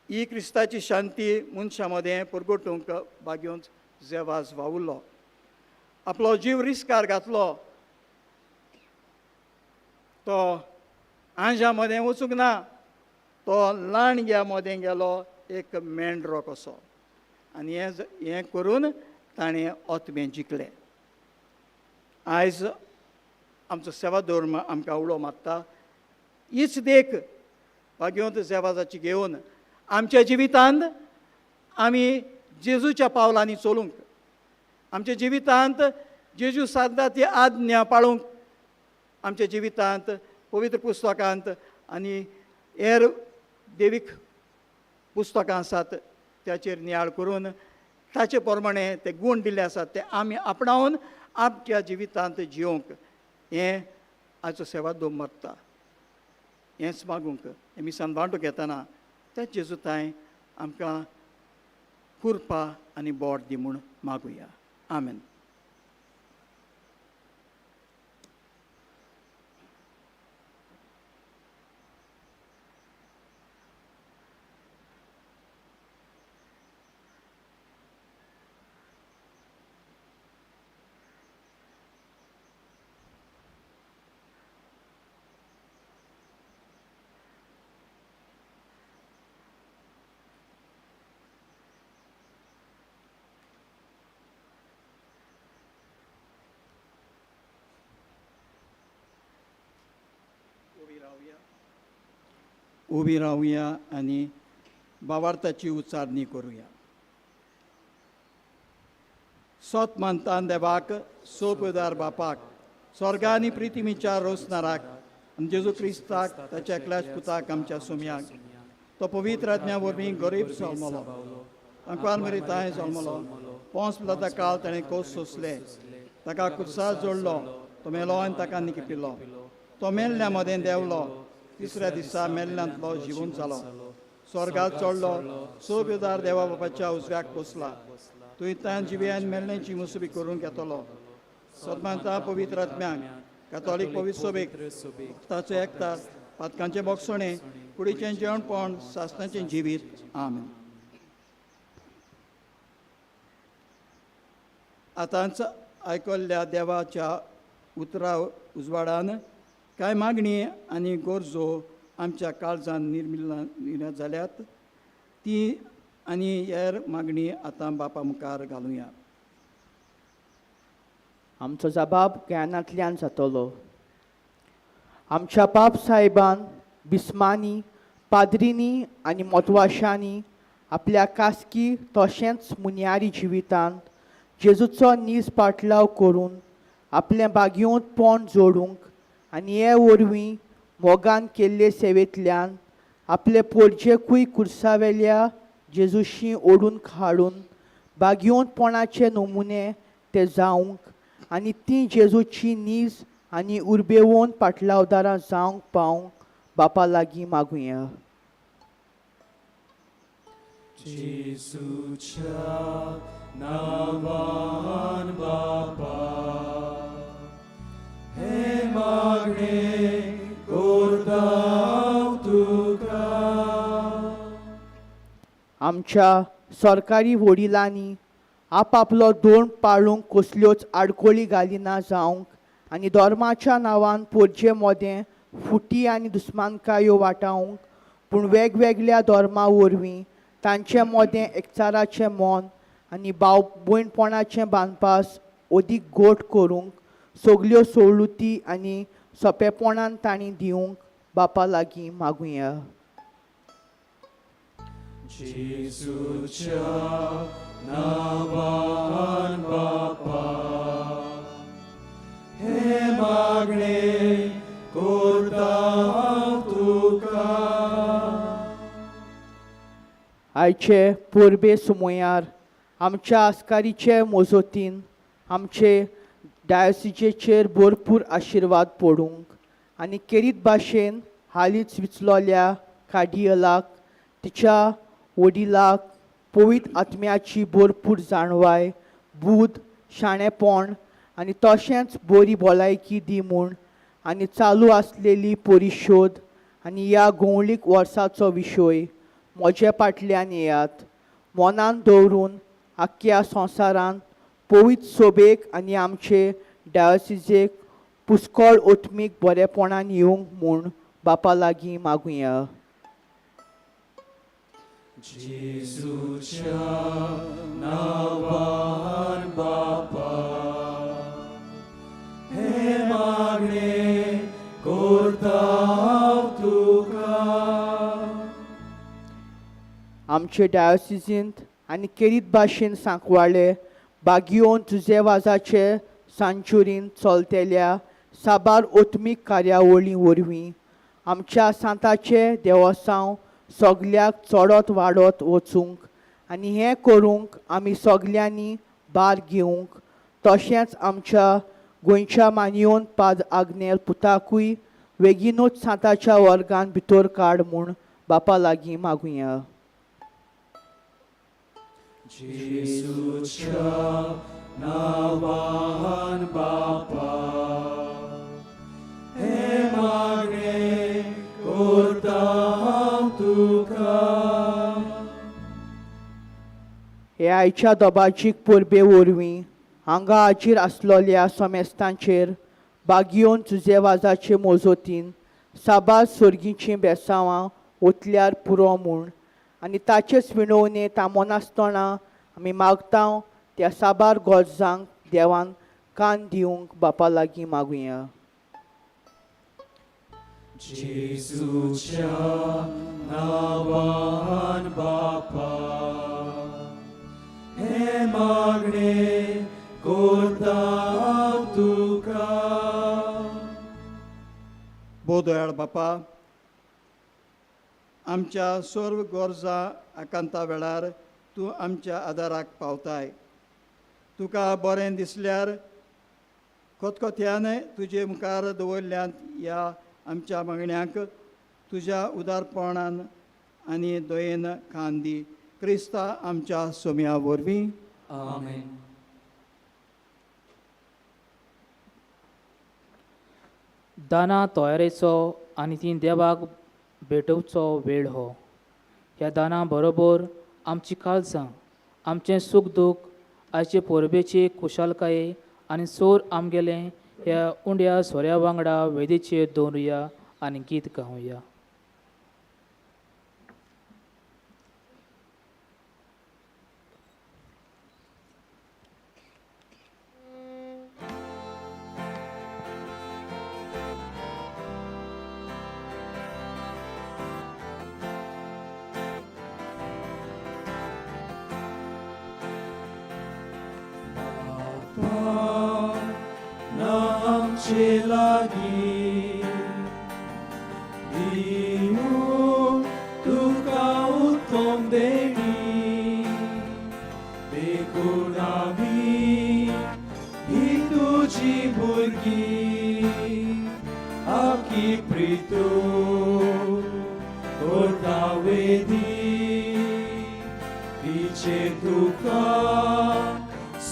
ही क्रिस्ताची शांती मनशा मदें परगटूंक भाग्योन जेवाज वावुरलो. आपलो जीव रिस्कार घातलो. तो आंजा मदें वचूंक ना. तो लांडग्या मदें गेलो एक मेंढरो कसो. आनी हें करून ताणें ओतमें जिखलें. आयज आमचो सेवा धर्म आमकां उलो मारता. हीच देख भाग्योंत जेवाजाची घेवन आमच्या जिवितांत आमी जेजूच्या पावलांनी चलूंक, आमच्या जिवितांत जेजू सांगता ती आज्ञा पाळूंक, आमच्या जिवितांत पवित्र पुस्तकांत आनी हेर देवीक पुस्तकां आसात त्याचेर नियाळ करून ताचे प्रमाणे ते गूण दिल्ले आसात ते आमी आपणावन आमच्या जिवितांत जिवंक हें आयचो सेवा दवरता. हेंच मागूंक हें मिसान वांटो घेतना तेच जेजूताय आमकां कृपा आनी बोड दी म्हूण मागुया. आमेन. उबी रावया आनी भावार्थाची उच्चारणी करुया. सोत मानतान देवाक, सोपेदार बापाक, स्वर्गा आनी प्रिथिवीच्या रोसनाराक आनी जेजू क्रिस्ताक ताच्या एकल्याच पुताक आमच्या सुम्याक तो पवित्र आज्ञा वरवीं गरीब जल्मलो. अंकवार मेरी ताय जल्मलो. पोंस पिलाता काळ ताणें कोस सोंसले. ताका कुर्सार जोडलो. तो मेलो आनी ताका निकिपिल्लो. तो मेल्ल्या मदें देंवलो. तिसऱ्या दिसा मेल्ल्यांतलो जिवून जालो. स्वर्गांत चडलो. सोबेदार देवा बापाच्या उजव्याक बसला. थंय तान जिव्यान मेल्ल्यांची मुसबी करून घेतलो. सदमानता पवित्र आत्म्याक, कातोलीक पवित्र सोबेक, ताचो एकतार, पातकांचें बोगसणें, कुडीचें जेवणपण, सासणाचें जिवीत. आमेन. आतांच आयकल्ल्या देवाच्या उतरा उजवाडान कांय मागणी आनी गरजो आमच्या काळजान निर्मिल्ल्या जाल्यात ती आनी हेर मागणी आतां बापा मुखार घालुया. आमचो जबाब ज्ञानांतल्यान जातलो. आमच्या बाप साहेबान बिस्मांनी, पाद्रींनी आनी मोतवाशांनी आपल्या कास्की तशेंच मुन्यारी जिवितांत जेजूचो नीज पाटलाव करून आपल्या बागयोंत पोंड जोडूंक आनी हे वरवीं मोगान केल्ले सेवेंतल्यान आपले पोरजेकूय कुर्सावेल्या जेजूशी ओडून हाडून बागयोनपणाचे नमुने ते जावंक आनी ती जेजूची नीज आनी उर्बेवून पाटलावदारां जावंक पावंक बापा लागीं मागुया. जेजूच्या नांवान बापा हे मागणे करता हांव तुका. आमच्या सरकारी वडिलांनी आपापलो दोन पाळूंक कसल्योच आडकोळी घालिना जावंक आनी धर्माच्या नांवान पोरजे मोदें फुटी आनी दुस्मानकायो वाटावंक पूण वेगवेगळ्या धर्मां वरवीं तांचे मोदें एकचाराचें मोन आनी भाव भयणपणाचें बांदपास अदीक गोट करूंक सगल्यो सवलती आनी सोंपेपणान तांणी दिवंक बापा लागीं मागुया. जेजूच्या नांवान बापा हे मागणे करता हांव तुका. आयचे पोरबे सुमयार आमच्या आस्कारीचे मोजोतीन आमचे डायसिजेचेर भरपूर आशिर्वाद पडूंक आनी केरीत भाशेन हालींच विचलोल्या कार्डियलाक तिच्या वडिलाक पवित्र आत्म्याची भरपूर जाणवाय बूद शाणेपण आनी तशेंच बरी भलायकी दी म्हूण आनी चालू आसलेली परिशोध आनी ह्या गवळीक वर्साचो विशय म्हजे फाटल्यान येयात. मनान दवरून आख्ख्या संवसारांत पवित्र सोबेक आनी आमचे डायसिजेक पुस्कळ ओत्मीक बरेपणान येवंक म्हूण बापा लागीं मागुया. जेजूच्या नांवान बापा हे मागणे करता हांव तुका. आमचे डायोसिजींत आनी केरीत भाशेन सांकवाळे बागयोन तुजे वाजाचे सांचुरीन चलतेल्या साबार ओत्मीक कार्यावळी वरवीं आमच्या सांताचे देवसांव सगल्याक चडत वाडत वचूंक आनी हें करूंक आमी सगल्यांनी भार घेवंक तशेंच आमच्या गोंयच्या मानयोन पाद आग्नेल पुताकूय बेगीनूच सांताच्या वर्गान भितर काड म्हूण बापा लागीं मागुया. जेजूच्या नांवान बापा हे मागणे करता हांव तुका. हे आयच्या दोबाचीक परबे वरवीं हांगा हाजीर आसलोल्या समेस्तांचेर बागयोन तुजे वाजाचे मोजोतीन साबार सर्गीचीं बेसांवां ओतल्यार पुरो म्हूण आनी ताचेच विणवणे तामोनासतना आमी मागतांव त्या साबार गरजांक देवान कान दिवंक बापा लागीं मागुया. जेजूच्या नांवान बापा हे मागणे करता हांव तुका. भोव दयाळ बापा, आमच्या सर्व गरजा आकांता वेळार तूं आमच्या आदाराक पावताय. तुका बरें दिसल्यार खतखत्यान तुजे मुखार दवरल्यात ह्या आमच्या मागण्यांक तुज्या उदारपणान आनी दयेन खान दी. क्रिस्ता आमच्या सोम्या वरवीं. आमेन. दाना तयारेचो आनी ती देवाक भेटोवचो वेळ हो. ह्या दाना बरोबर आमची काळजां, आमचें सूख दूख, आयचे परबेची खुशालकाये आनी सोर आमगेले ह्या उंड्या सोऱ्या वांगडा वेदीचेर दवरुया आनी गीत गावया. आमचे लागीं देखून आम्ही ही तुझी भुरगी आखी प्रितो करता वेदी तिचे तुका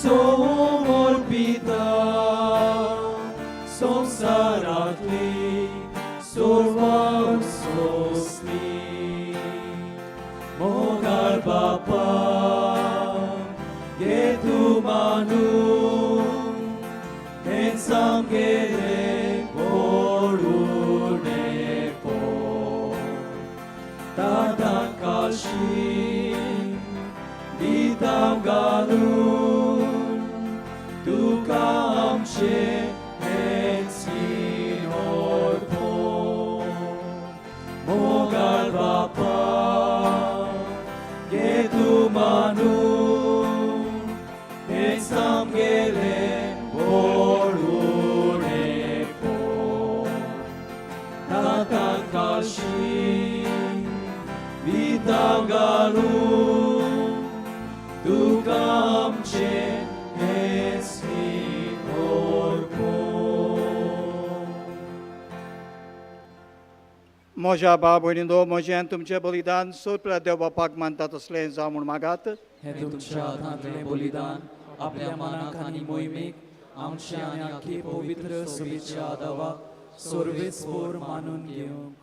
समोर पिता संसारातली सर्वांक सोसली मोगाळ बापा घे तू मानून हें सांगेले पडून तातां काशी दितां घालून तुका आमचे हेंची ओळखून मोगाळ बापा घे तू मानून हें सांगेले पडून तातां काशी दितां घालून तुका आमचे हेंची ओळखून म्हज्या भाव भयणींनो, म्हजें तुमचें बलिदान सोपल्या देव बापाक मानता तसलें जावं म्हूण मागात. हे तुमच्या हातांतलें बलिदान आपल्या मनाक आनी मोहिमेक आमचे आनी आख्खी पवित्र सभेच्या आदावाक सर्वेस्पोर मानून घेवंक.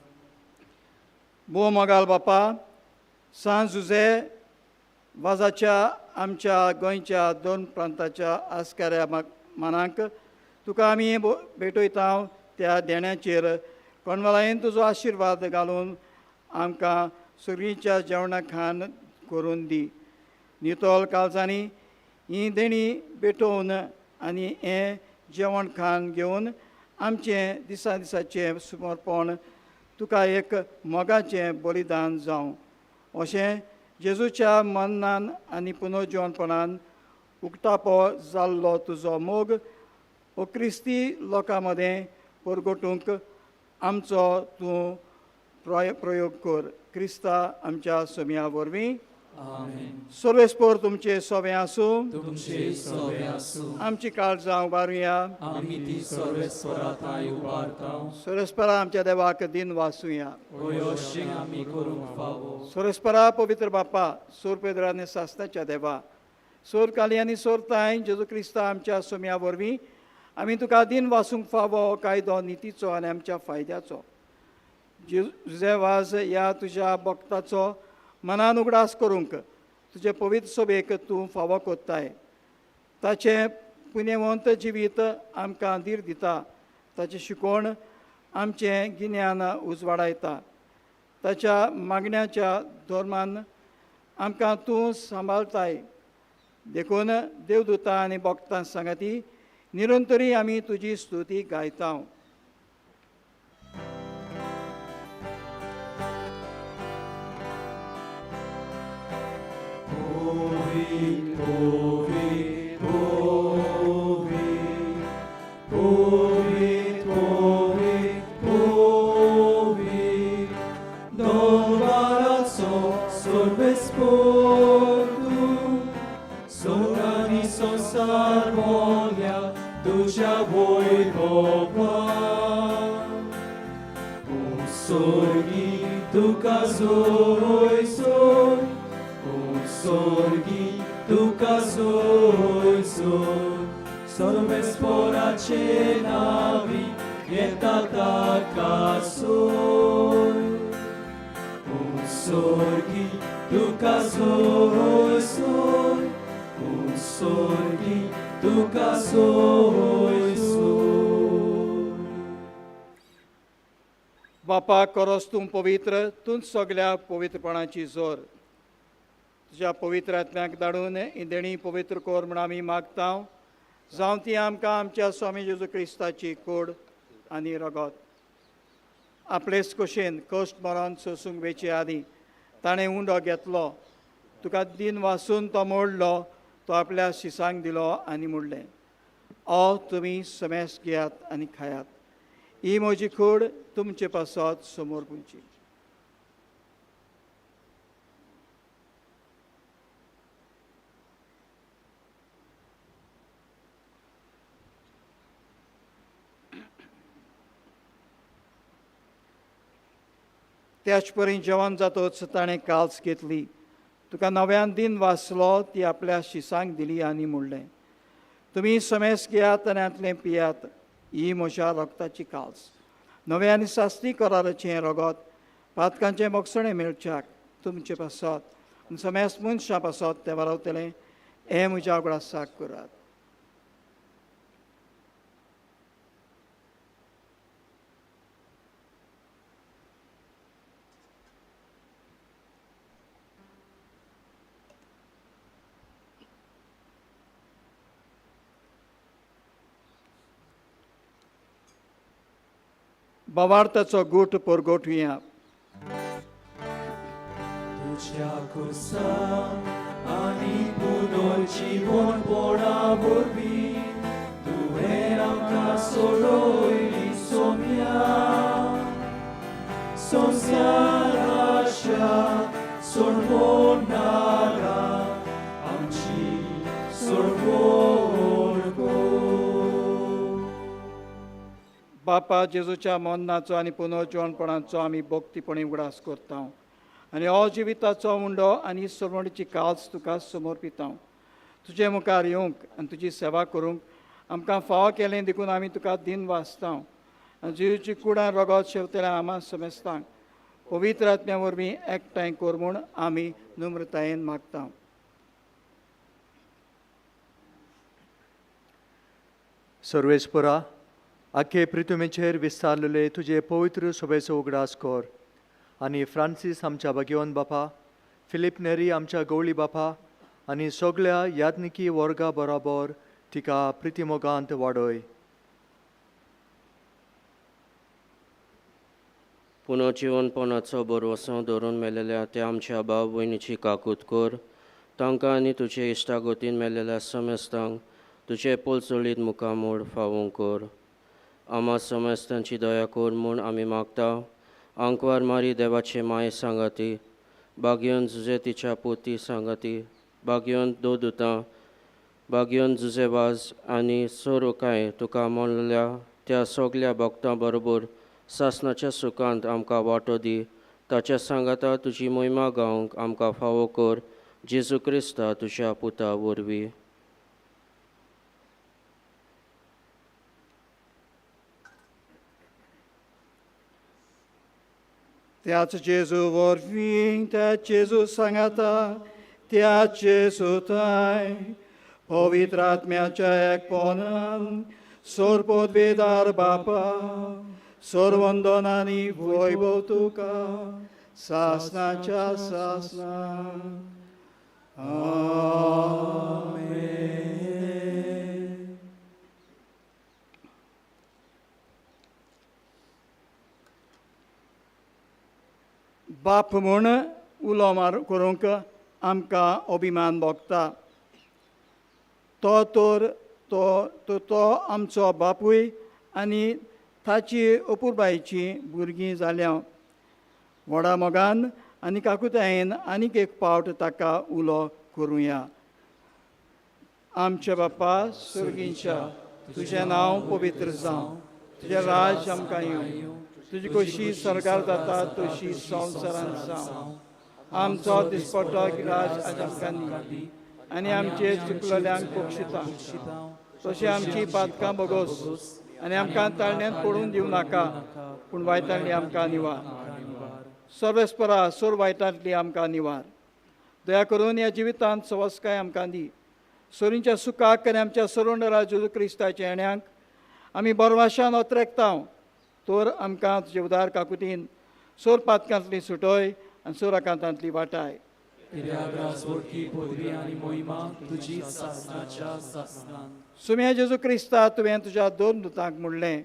बो मोगाल बापा, सांत जुजे वाजाच्या आमच्या गोंयच्या 2 प्रांताच्या आस्काऱ्या मानांक तुका आमी भेटयता त्या देण्याचेर कोणवालायेन तुजो आशिर्वाद घालून आमकां सुर्गीच्या जेवणा खाण करून दी. नितोल काळजांनी ही देणी भेटोवन आनी हें जेवण खाण घेवन आमचें दिसा दिसाचें समर्पण तुका एक मोगाचें बलिदान जावं. अशें जेजूच्या मरणान आनी पुनर्जीवनपणान उक्तापो जाल्लो तुजो मोग हो क्रिस्ती लोकां मदें परगटूंक आमचो तूं प्रयोग कर. क्रिस्ता आमच्या सोम्या वरवीं. सर्वेस्पोर तुमचे सोबे आसूं. तुमचे सोबे आसूं. आमची काळजां उबारुया. आमी ती सर्वेस्पराताय उबारतां. सर्वेस्परा आमच्या देवाक दिन वासूया. अशें आमी करूंक फावो. सर्वेस्परा पवित्र बापा, सोर पेद्र आनी सासणाच्या देवा, सोर काली आनी सोर ताय जेजू क्रिस्ता आमच्या सोम्या वरवीं आमी तुका दिन वासूंक फावो कायदो नितीचो आनी आमच्या फायद्याचो. तुजे वाज ह्या तुज्या भक्ताचो मनान उगडास करूंक तुजे पवित्र सभेक तूं फावो कोत्ताय. ताचें पुण्यवंत जिवीत आमकां धीर दिता. ताचें शिकोवण आमचें गिन्यान उजवाडायता. ताच्या मागण्याच्या धोरणान आमकां तूं सांबाळताय. देखून देवदूतां आनी भक्तां सांगाती निरंतरी आमी तुजी स्तुती गायता. Tuja wojskowa, sorgi tuka zoj zoj, sorgi tuka zoj zoj, sorbe sporače navi, je taka soj. Sorgi tuka zoj zoj, sorgi tuka zoj zoj. बापा करोस तूं पवित्र, तूंच सगळ्या पवित्रपणाची जोर. तुज्या पवित्र आत्म्याक धाडून ही देणी पवित्र कोर म्हूण आमी मागता. जावं ती आमकां आमच्या स्वामी जेजू क्रिस्ताची कूड आनी रगत. आपलेच कशेन कश्ट मरण सोसूंक वेचे आदी ताणें उंडो घेतलो. तुका दिन वासून तो मोडलो. तो आपल्या शिसांक दिलो आनी म्हणलें, तुमी समेस घेयात आनी खायात. ही म्हजी कूड तुमचे पासत समोर पुंची. त्याच परी जेवण जातोच ताणें काल्स घेतली. तुका नव्यान दिन वाचलो ती आपल्या शिसांक दिली आनी म्हणलें, तुमी समेस घेयात आनी हातलें पियात, ही म्हज्या रगताची काल्स. नव्या आनी सास्ती कराराचें रगत पातकांचें मोगसणें मेळच्याक तुमचे पासत आनी समेस मनशां पासत तें वारवतलें. हें म्हज्या उगडासाक करात. भावार्थाचो गूट परगोटुया. तुझ्या कुर्सा आनी पुनर्जीवनपणा वरवीं तुवें आमकां सोडयली सोम्या. संवसाराच्या सोडवण नागा आमची सोडवण कर. बापा जेजूच्या मरणाचो आनी पुनर्जीवनपणाचो आमी भक्तीपणी उगडास करता आनी हो जिविताचो उंडो आनी सरवणीची काल्स तुका समर्पिता. तुजे मुखार येवंक आनी तुजी सेवा करूंक आमकां फावो केलें देखून आमी तुका दिन वाचता आनी जिवीची कुडां रगत शेवतल्या आमा समेस्तांक पवित्र आत्म्या वरवीं एकठांय कर म्हूण आमी नम्रतायेन मागता. सर्वेस्परा, आखे पृथ्वीचेर विस्तारलेले तुजे पवित्र सभेचो उगडास कर आनी फ्रांसीस आमच्या भगवंत बापा, फिलिप नेरी आमच्या गवळी बापा आनी सगळ्या याज्ञिकी वर्गा बरोबर तिका प्रितीमोगांत वाडय. पुनर्जीवनपणाचो भरवंसो धरून मेलेल्या त्या आमच्या भाव भयणीची काकूट कर. तांकां आनी तुजे इश्टागतीन मेलेल्या समेस्तांक तुजे पोलचोळीत मुखामोड फावो कर. आमा समेस्तांची दया कर म्हूण आमी मागता. आंकवार मारी देवाचे माये सांगाती, भाग्यवन जुजे तिच्या पोती सांगाती, भाग्यवन दोदुतां, भाग्यवन जुजेवाज आनी सोरोकाय तुका म्हणलेल्या त्या सगळ्या भक्तां बरोबर सासणाच्या सुखांत आमकां वांटो दी. ताच्या सांगाता तुजी महिमा गावंक आमकां फावो कर. जेजू क्रिस्ता तुज्या पुता वरवीं. त्याच जेजू वरवीं त्या जेजू सांगाता त्या जेजूताय पवित्र आत्म्याच्या एकपणान सोरपोदवेदार बापा सोरवंदन आनी वैभव तुका सासणाच्या सासणां. आमेन. बाप म्हूण उलो मार करूंक आमकां अभिमान भोगता. तो आमचो बापूय आनी ताची अपुरबायची भुरगीं जाल्या. व्हडा मोगान आनी काकुतायेन आनीक एक पावट ताका उलो करुया. आमच्या बापा सुर्गींच्या, तुजें नांव पवित्र जावं, तुजें राज आमकां येवं, तुजी कशी सरकार जाता तशी संवसारांत जावं. आमचो दिसपट्टो गिराज आज आमकां दी आनी आमचे चुकलेल्यांक बक्षिता तशी आमची पातकां बोगोस आनी आमकां ताळण्यांत पडून दिवं नाका पूण वायटांतली आमकां निवार. सर्वेस्परा सोर वायटांतली आमकां निवार. दया करून ह्या जिवितांत सवस्काय आमकां दी. सोरींच्या सुखाक आनी आमच्या सरोंडरा जेजू क्रिस्ताच्या येण्याक आमी बरवाशान ओत्रेकता. तर आमकां तुजे उदार काकुतीन सोर पातकांतली सुटय आनी सोर आकांतांतली वाटाय. सुम्या जेजू क्रिस्ता तुवें तुज्या दोन दुतांक म्हणलें,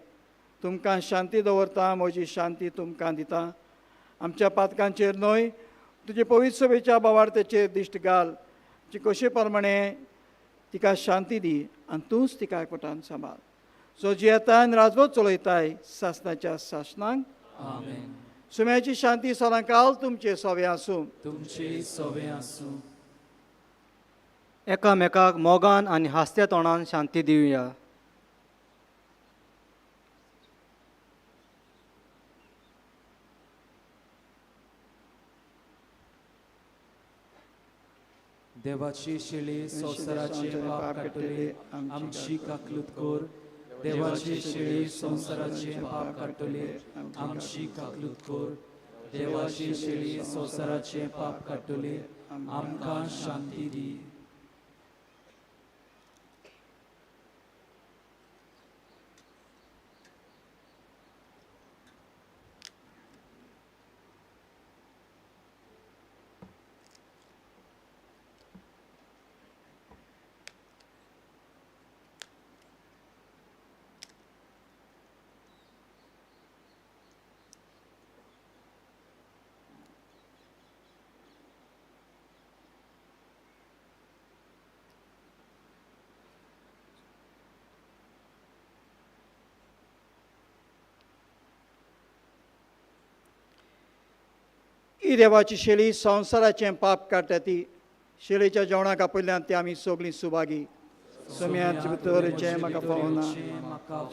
तुमकां शांती दवरता, म्हजी शांती तुमकां दिता. आमच्या पातकांचेर न्हय, तुजे पवित्र सभेच्या भावार्थाचेर दिश्ट घाल. जी कशे प्रमाणे तिका शांती दी आनी तूंच तिका एकवटान सांबाळ. जो जियेता आनी राजवट चलयताय सासणाच्या सासणांक. सुम्याची शांती सदांकाल तुमचे सोवे आसूं. तुमचे सोवे आसूं. एकामेकाक मोगान आनी हास्त्या तोंडान शांती दिवया. देवाची शेळी संसाराचे पाप काटले आमची काकलूत कोर देवाची शेळी संसाराचे पाप काटले आमची काकलूत कोर देवाची शेळी संसाराचे पाप काटले आमकां शांती दी ही देवाची शेळी संवसाराचें पाप काडटा ती शेळीच्या जेवणाक आपयल्यान ती आमी सगळीं सुभागी सम्याचे भितर म्हाका पावना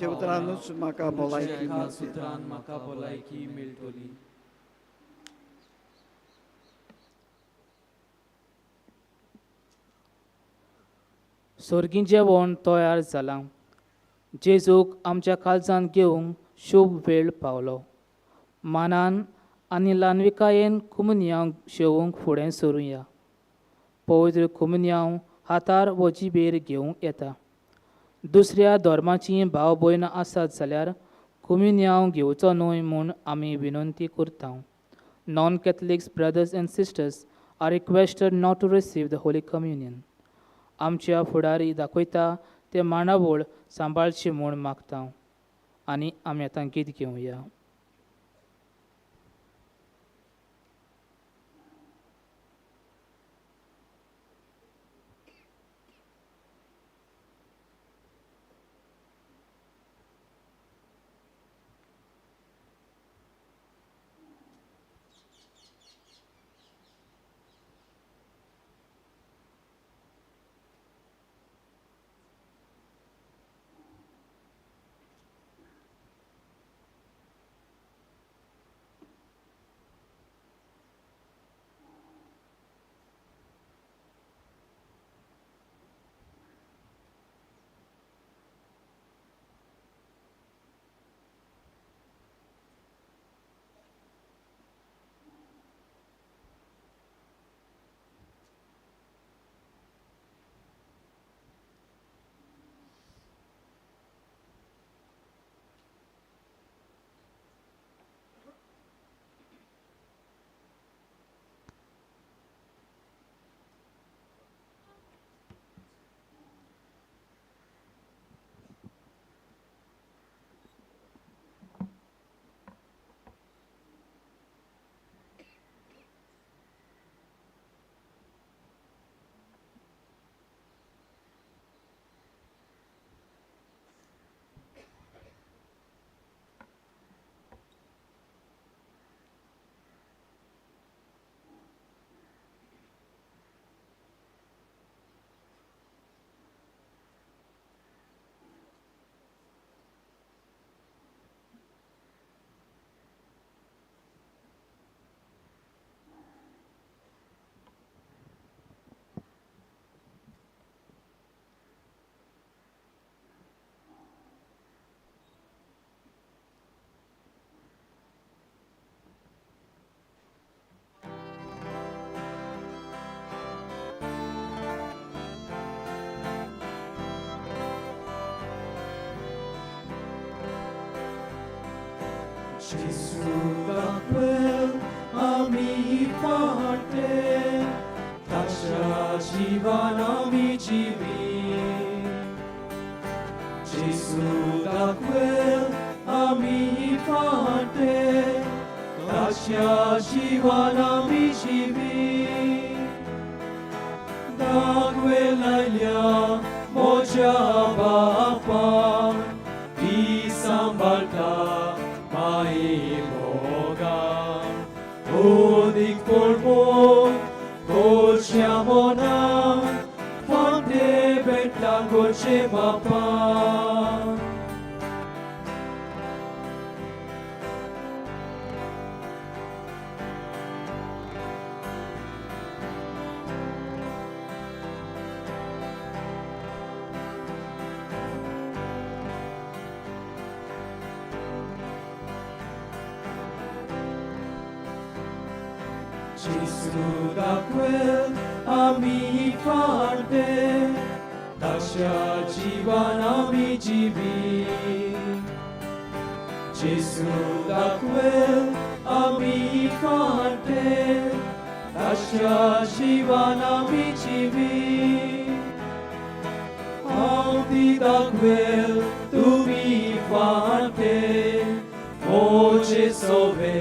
जेवतरानूच म्हाका भलायकी मेळटली. म्हाका भलायकी मेळटली सर्गीं जेवण तयार जालां. जेजूक आमच्या काळजांत घेवंक शुभ वेळ पावलो. मानान आनी ल्हानविकायेन कुमन्यांव शेवूंक फुडें सरुया. पवित्र कुमन्यांव हातार व जिबेर घेवंक येता. दुसऱ्या धर्माचीं भाव भयणां आसात जाल्यार कुमन्यांव घेवचो न्हय म्हूण आमी विनंती करता. Non-Catholics brothers and sisters are requested not to receive the Holy Communion. आमच्या फुडारी दाखयता ते मांडावळ सांबाळची म्हूण मागता आनी आमी आतां गीत घेवया. Gesù da quel ami parte, tascia jivana mi jivi. Gesù da quel ami parte, tascia jivana mi jivi. Da quella ilha moja bapa, di sambalta. Mai Boga, odik polmo, dolciamo na, fante bella goce papa. Gesù da quel ami parte, tasha jivan ami jivi. Gesù da quel ami parte, tasha jivan ami jivi. Audi da quel tu mi parte, voce sove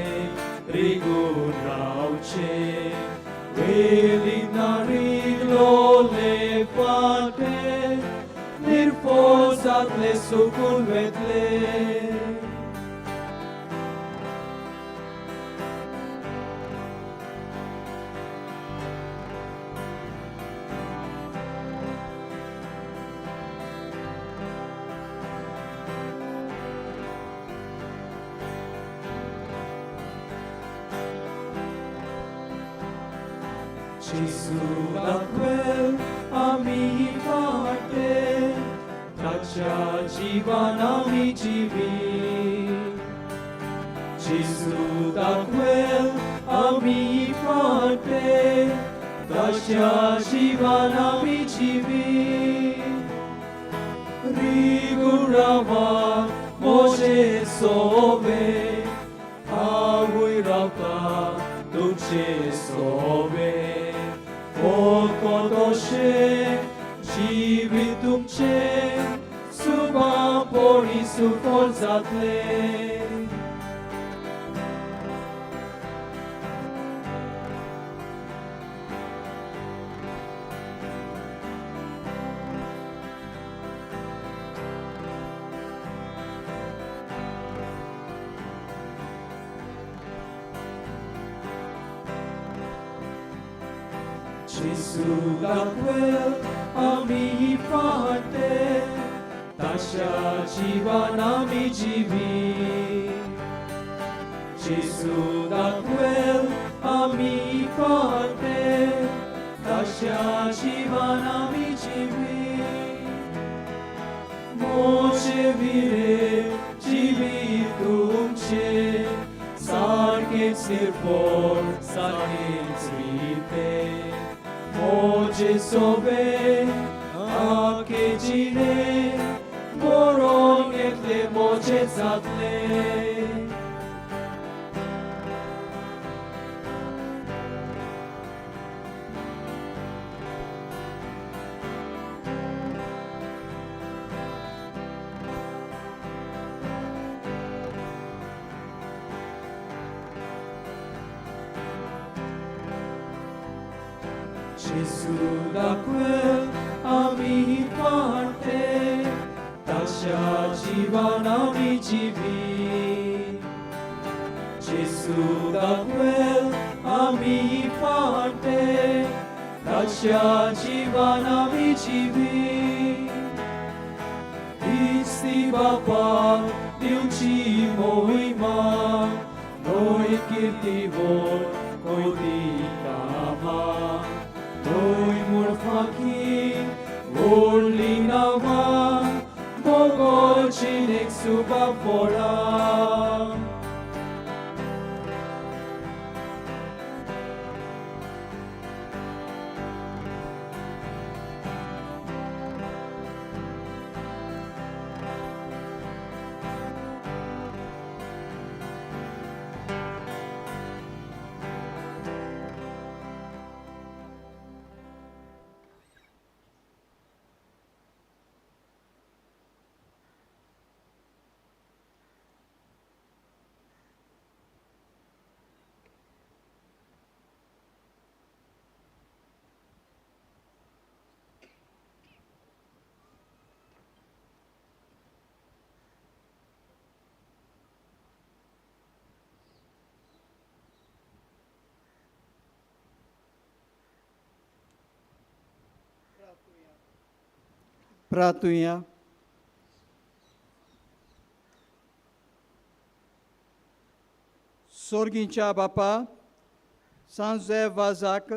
rigurauce, veli nariglo le fate, nirfosat le sucun vedle. Gesù da quel ami parte, traccia jivan ami jivi. Gesù da quel ami parte, traccia jivan ami jivi. Rigurava moje sove, avui rauta duce sove. Poco doshe, jivitum ce, suba pori su forzatle. Gesù da quel ami parte, tasha jivan ami jivi. Gesù da quel ami parte, tasha jivan ami jivi. Moce vire jivitum ce, sarket sirpor, sarket srite. Moje sove, ake jine, moron etle moje zatle. Gesù da quel ami parte, tasha jivan ami jivi. Gesù da quel ami parte, tasha jivan ami jivi. Isti bapa diuci moima, noi kirtivor koidikama. Noi murfaki, urlinava, mogolcinek subapora. प्रार्थुया. स्वर्गीच्या बापा, सांजे वाजाक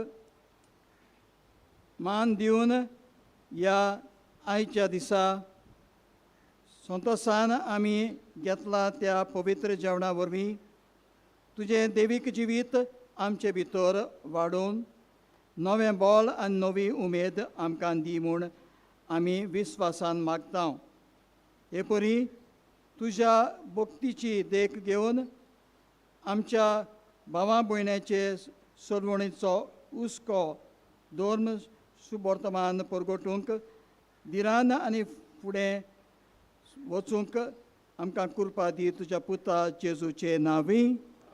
मान दिवन ह्या आयच्या दिसा संतोषान आमी घेतला त्या पवित्र जेवणा वरवीं तुजें देवीक जिवीत आमचे भितर वाडून नवें बळ आनी नवी उमेद आमकां दी म्हूण आमी विस्वासान मागता. हे परी तुज्या भक्तीची देख घेवन आमच्या भावां भयण्याचे सोडवणीचो हुस्को धर्म सुवर्तमान परगटूंक दिरान आनी फुडें वचूंक आमकां कृपा दी. तुज्या पुता जेजूचे नांवी.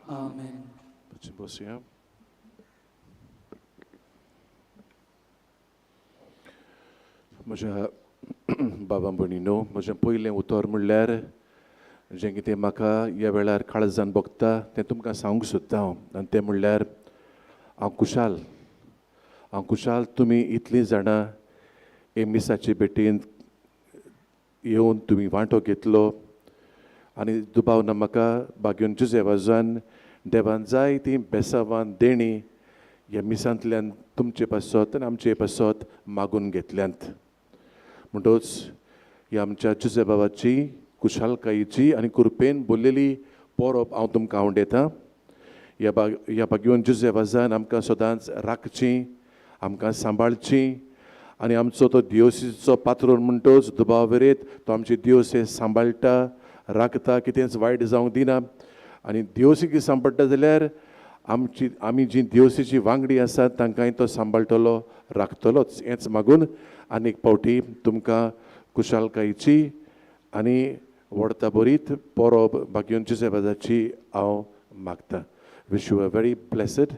आमेन. बसूया. म्हज्या बाबा भयणीनो, म्हजें पयलें उतर म्हणल्यार जें कितें म्हाका ह्या वेळार काळजान भोगता तें तुमकां सांगूंक सोदता हांव. आनी तें म्हणल्यार हांव कुशाल तुमी इतलीं जाणां एमिसाचे भेटेंत येवन तुमी वांटो घेतलो आनी दुबावना म्हाका बागेवन जुजेवाजान देवान जायतीं बेसांवां देणी ह्या मिसांतल्यान तुमचे पासत आनी आमचे पासत मागून घेतल्यांत. म्हणटच ह्या आमच्या जुजेबाबाची कुशालकायेची आनी कृपेन भरलेली परब हांव तुमकां आवडयतां. ह्या बागेवन जुजेवाजान आमकां सदांच राखची, आमकां सांबाळची आनी आमचो तो दिवोसेचो पात्रोन म्हणटच दुबावरेत तो आमची दिवोसे सांबाळटा, राखता, कितेंच वायट जावंक दिना. आनी दिवोसी सांबाळटा जाल्यार आमी जीं दिवोसेची वांगडी आसात तांकांय तो सांबाळटलो, राखतलोच. हेंच मागून आनीक पावटी तुमकां कुशालकायेची आनी व्हडता बरीत परब बागेवन जुजेबाजाची हांव मागतां. Wish you a very blessed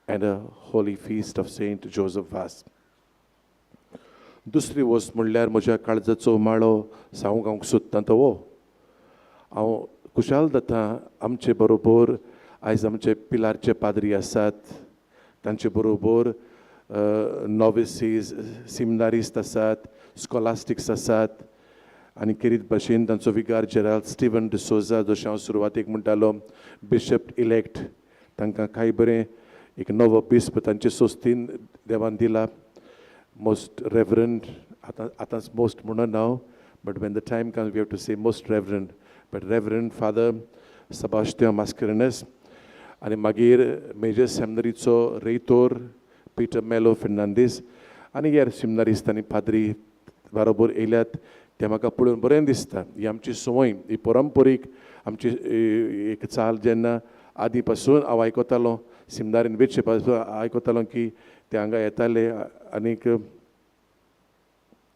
and a holy feast of Saint Joseph Vaz. दुसरी वस्त म्हणल्यार म्हज्या काळजाचो माळो सांगूंक सोदता तो हो. हांव कुशाल जाता आमचे बरोबर आयज आमचे पिलारचे पाद्री आसात, तांचे बरोबर नॉविसीस, सिमिनारिस्ट आसात, स्कॉलास्टिक्स आसात आनी खेरीत भाशेन तांचो विगार जेराल्ड स्टीवन डिसोजा, जशें हांव सुरवातेक म्हणटालो, बिशप इलेक्ट, तांकां कांय बरें एक नवो बिस्प तांचे सोस्तीन देवान दिला. मोस्ट रेवरंड, आतांच मोस्ट म्हणून हांव, but when the time comes we have to say most reverend, but reverend father Sebastian Mascarenhas. आनी मागीर मेजर सेमिनरीचो रेतोर पिटर मेलो फेर्नांदीस आनी हेर सेमिनारिस्ट आनी पाद्री बरोबर येयल्यात. तें म्हाका पळोवन बरें दिसता. ही आमची संवय, ही परंपरीक आमची एक चाल जेन्ना आदी पासून हांव आयकतालों, सिमदारीन वेचे पासून आयकतालों की ते हांगा येताले आनीक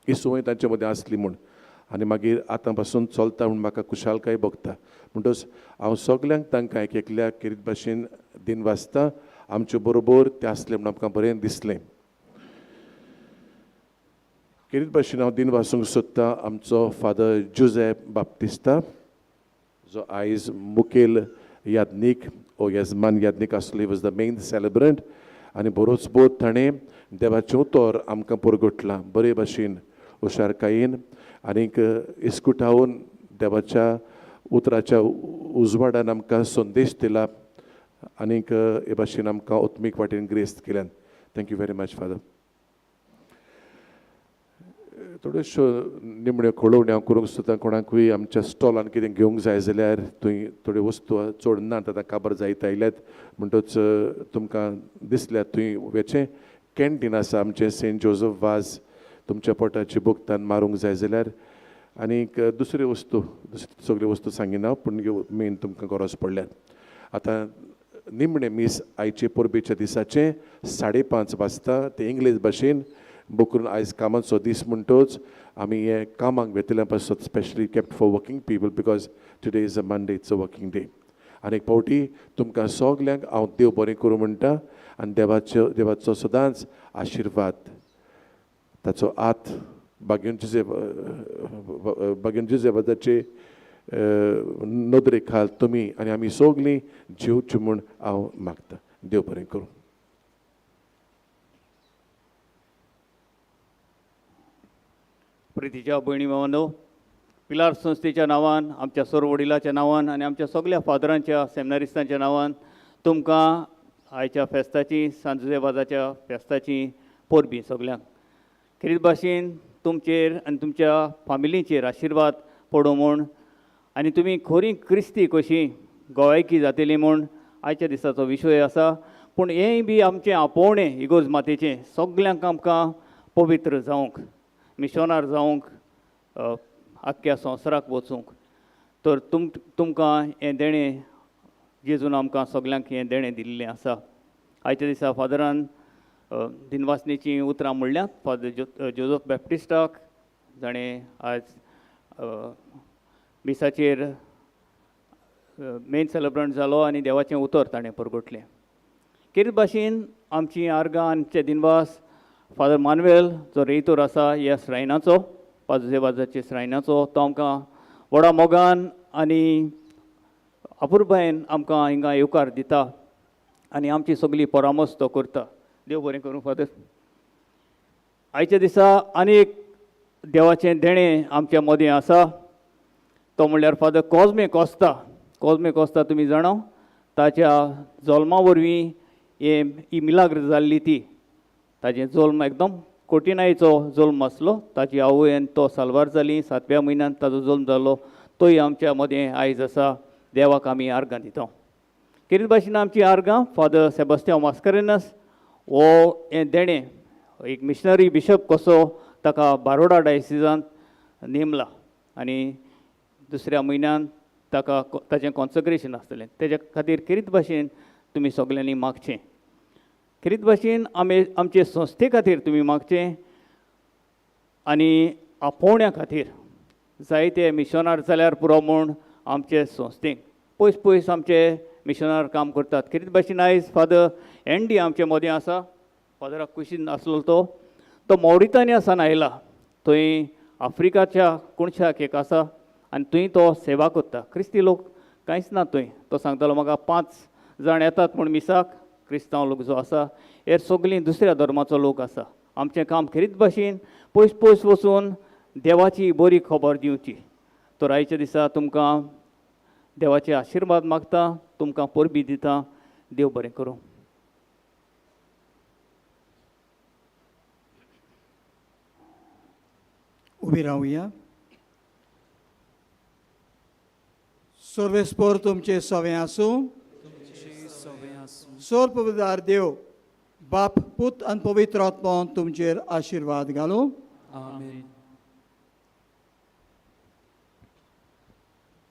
ही संवय तांचे मदें आसली म्हूण. आनी मागीर आतां पासून चलता म्हूण म्हाका कुशालकाय भोगता. म्हणटच हांव सगल्यांक तांकां एक एकल्याक खेरीत भाशेन दिन वाचता. आमचे बरोबर ते आसले म्हूण आमकां बरें दिसलें. खेरीत भाशेन हांव दिन वाचूंक सोदतां आमचो फादर जुझेप बाप्तिस्ता, जो आयज मुखेल यादनीक ओ येजमान यादनीक आसलो. ही वॉज द मेन सेलेब्रंट आनी बरोच बोध ताणें देवाचें उतर आमकां परगटलां बरे भाशेन, हुशारकायेन आनीक इस्कुटावून देवाच्या उतराच्या उजवाडान आमकां संदेश दिला आनीक हे भाशेन आमकां ओत्मीक वाटेन ग्रेस्त केल्यान. Thank you very much father. थोड्योश्यो निमण्यो कळोवणी हांव करूंक सोदतां. कोणाकूय आमच्या स्टॉलान कितें घेवंक जाय जाल्यार थंय थोड्यो वस्तू चड ना आतां काबार जायत आयल्यात. म्हणटच तुमकां दिसल्यार थंय वेचें कॅन्टीन आसा आमचें सेंट जोझफ वाज, तुमच्या पोटाची भोगतान मारूंक जाय जाल्यार. आनीक दुसऱ्यो वस्तू सगल्यो वस्तू सांगिना पूण मेन तुमकां गरज पडल्यार. आतां निमणें मीस आयचे परबेच्या दिसाचें 5:30 वाजता ते इंग्लीश भाशेन बकरून आयज कामाचो दीस म्हणटच आमी हे कामाक वेतल्या पासून specially kept for working people because today is a Monday, it's a working day. आनीक फावटी तुमकां सगल्यांक हांव देव बरें करूं म्हणटा आनी देवाचो सदांच आशिर्वाद, ताचो हात बागेवन जुजेबाजाचे नदरेक घाल तुमी आनी आमी सगलीं जेवची म्हूण हांव मागतां. देव बरें करूं. प्रितीच्या भयणी भावांनो, पिलार संस्थेच्या नांवान, आमच्या सर्व वडिलांच्या नांवान आनी आमच्या सगळ्या फादरांच्या सेमिनारिस्टांच्या नांवान तुमकां आयच्या फेस्ताची, सांजुजेबाजाच्या फेस्ताची परबीं सगल्यांक. खेरीत भाशेन तुमचेर आनी तुमच्या फामिलीचेर आशिर्वाद पडूं म्हूण आनी तुमी खरी क्रिस्ती कशी गोवायकी जातली म्हूण आयच्या दिसाचो विशय आसा. पूण हेंय बी आमचें आपोवणें इगोर्ज मातेचें सगल्यांक आमकां पवित्र जावंक, मिशनार जावंक, आख्ख्या संवसाराक वचूंक. तर तुमकां हें देणें जेजून आमकां सगल्यांक हें देणें दिल्लें आसा. आयच्या दिसा फादरान दिनवासनेचीं उतरां म्हणल्यात. फादर जोजफ बॅप्टिस्टाक जाणें आयज मिसाचेर मेन सेलेब्रंट जालो आनी देवाचें उतर ताणें परगटलें. कितें भाशेन आमची आर्गां आमचे दिनवास फादर मानवेल जो रेईतोर आसा ह्या श्रायनाचो, पाजुजेबाजाच्या श्रायनाचो, तो आमकां व्हडा मोगान आनी अपुरबायेन आमकां हिंगा येवकार दिता आनी आमची सगळी परामर्श तो करता. देव बरें करूं फादर. आयच्या दिसा आनी एक देवाचें देणें आमच्या मदीं आसा. तो म्हणल्यार father Cosme Costa. Cosme Costa तुमी जाणा, ताच्या जल्मा वरवीं ही मिलाग्र जाल्ली ती. ताजें जल्म एकदम कठिनायेचो जल्म आसलो. ताची आवयन तो साल्वार जाली. 7व्या म्हयन्यान ताजो जल्म जालो. तोय आमच्या मदें आयज आसा. देवाक आमी आर्गां दिता. कितें भाशेन आमची आर्गां फादर सेबास्टियान मास्कारेनस हो हें देणें एक मिशनरी बिशप कसो ताका बारोडा डायसिसांत नेमला आनी दुसऱ्या म्हयन्यान ताका ताचें कॉन्सक्रेशन आसतलें. तेज्या खातीर किरीत भाशेन तुमी सगल्यांनी मागचें. किरीत भाशेन आमचे संस्थे खातीर तुमी मागचें आनी आपोवण्या खातीर. जायते मिशनार जाल्यार पुरो म्हूण आमचे संस्थेक पयस पयस आमचे मिशनार काम करतात. कितें भाशेन आयज फादर एंडी आमचे मदें आसा. फादराक कुशीन आसलो तो मॉरितानियासान आयला. थंय आफ्रिकाच्या कोणशाक एक आसा आनी थंय तो सेवा करता. क्रिस्ती लोक कांयच ना थंय. तो सांगतालो म्हाका 5 जाण येतात म्हूण मिसाक. क्रिस्तांव लोक जो आसा हेर सगळीं दुसऱ्या धर्माचो लोक आसा. आमचें काम किरीत भाशेन पयस पयस वचून देवाची बरी खबर दिवची. तर आयच्या दिसा तुमकां देवाचे आशिर्वाद मागता, तुमकां परबी दिता. देव बरें करूं. उबी रावया. सर्वेस्पर तुमचे सवें आसूं. सोर पवित्रदार देव बाप, पूत आनी पवित्र आत्मा तुमचेर आशिर्वाद घालूं. आमेन.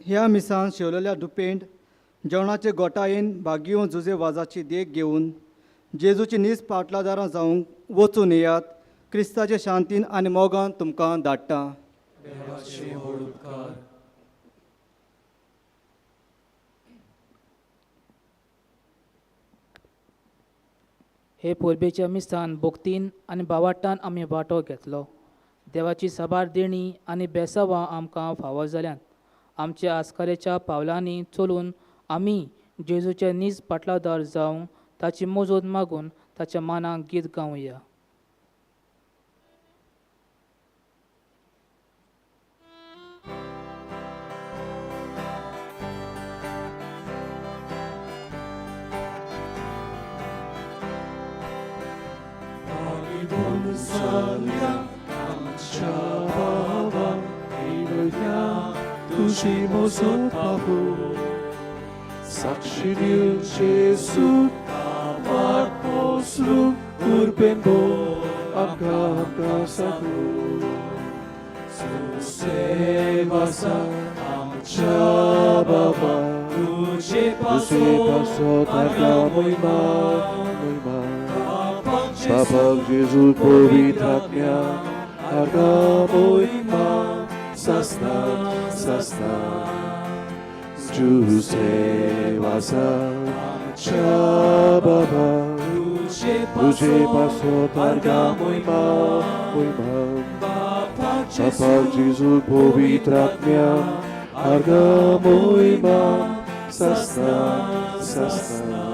ह्या मिसान शेवलेल्या दुपेंड जेवणाचे गोठायेन भाग्यो जुजे वाजाची देख घेवन जेजूची नीज पाटलादारां जावंक वचून येयात. क्रिस्ताचे शांतीन आनी मोगान तुमकां धाडटा. देवाचे व्हड उपकार. हे पोरबेच्या मिसान भोक्तीन आनी बावाटान आमी वांटो घेतलो. देवाची साबार देणी आनी बेसांवां आमकां फावो जाल्यात. आमच्या आस्कारेच्या पावलांनी चलून आमी जेजूचे नीज पाटलादार जावं ताची मोजोत मागून ताच्या मानाक गीत गावया. तुझी मोजत पाहू साक्षी दिवन जेजू कामार पोसलू उर्बेन भो आमकां सांगू सेवासा आमच्या बाबा तुझे पासो ताका मोहिमा बापाक जेजू पवित्र आत्म्या आर्गा मोहिमा Sasna, sasna, Giuse vasa, Chababa, Tuce paso targa moima, Bapak Jesu povitratmya, Arga moima, Sasna, sasna.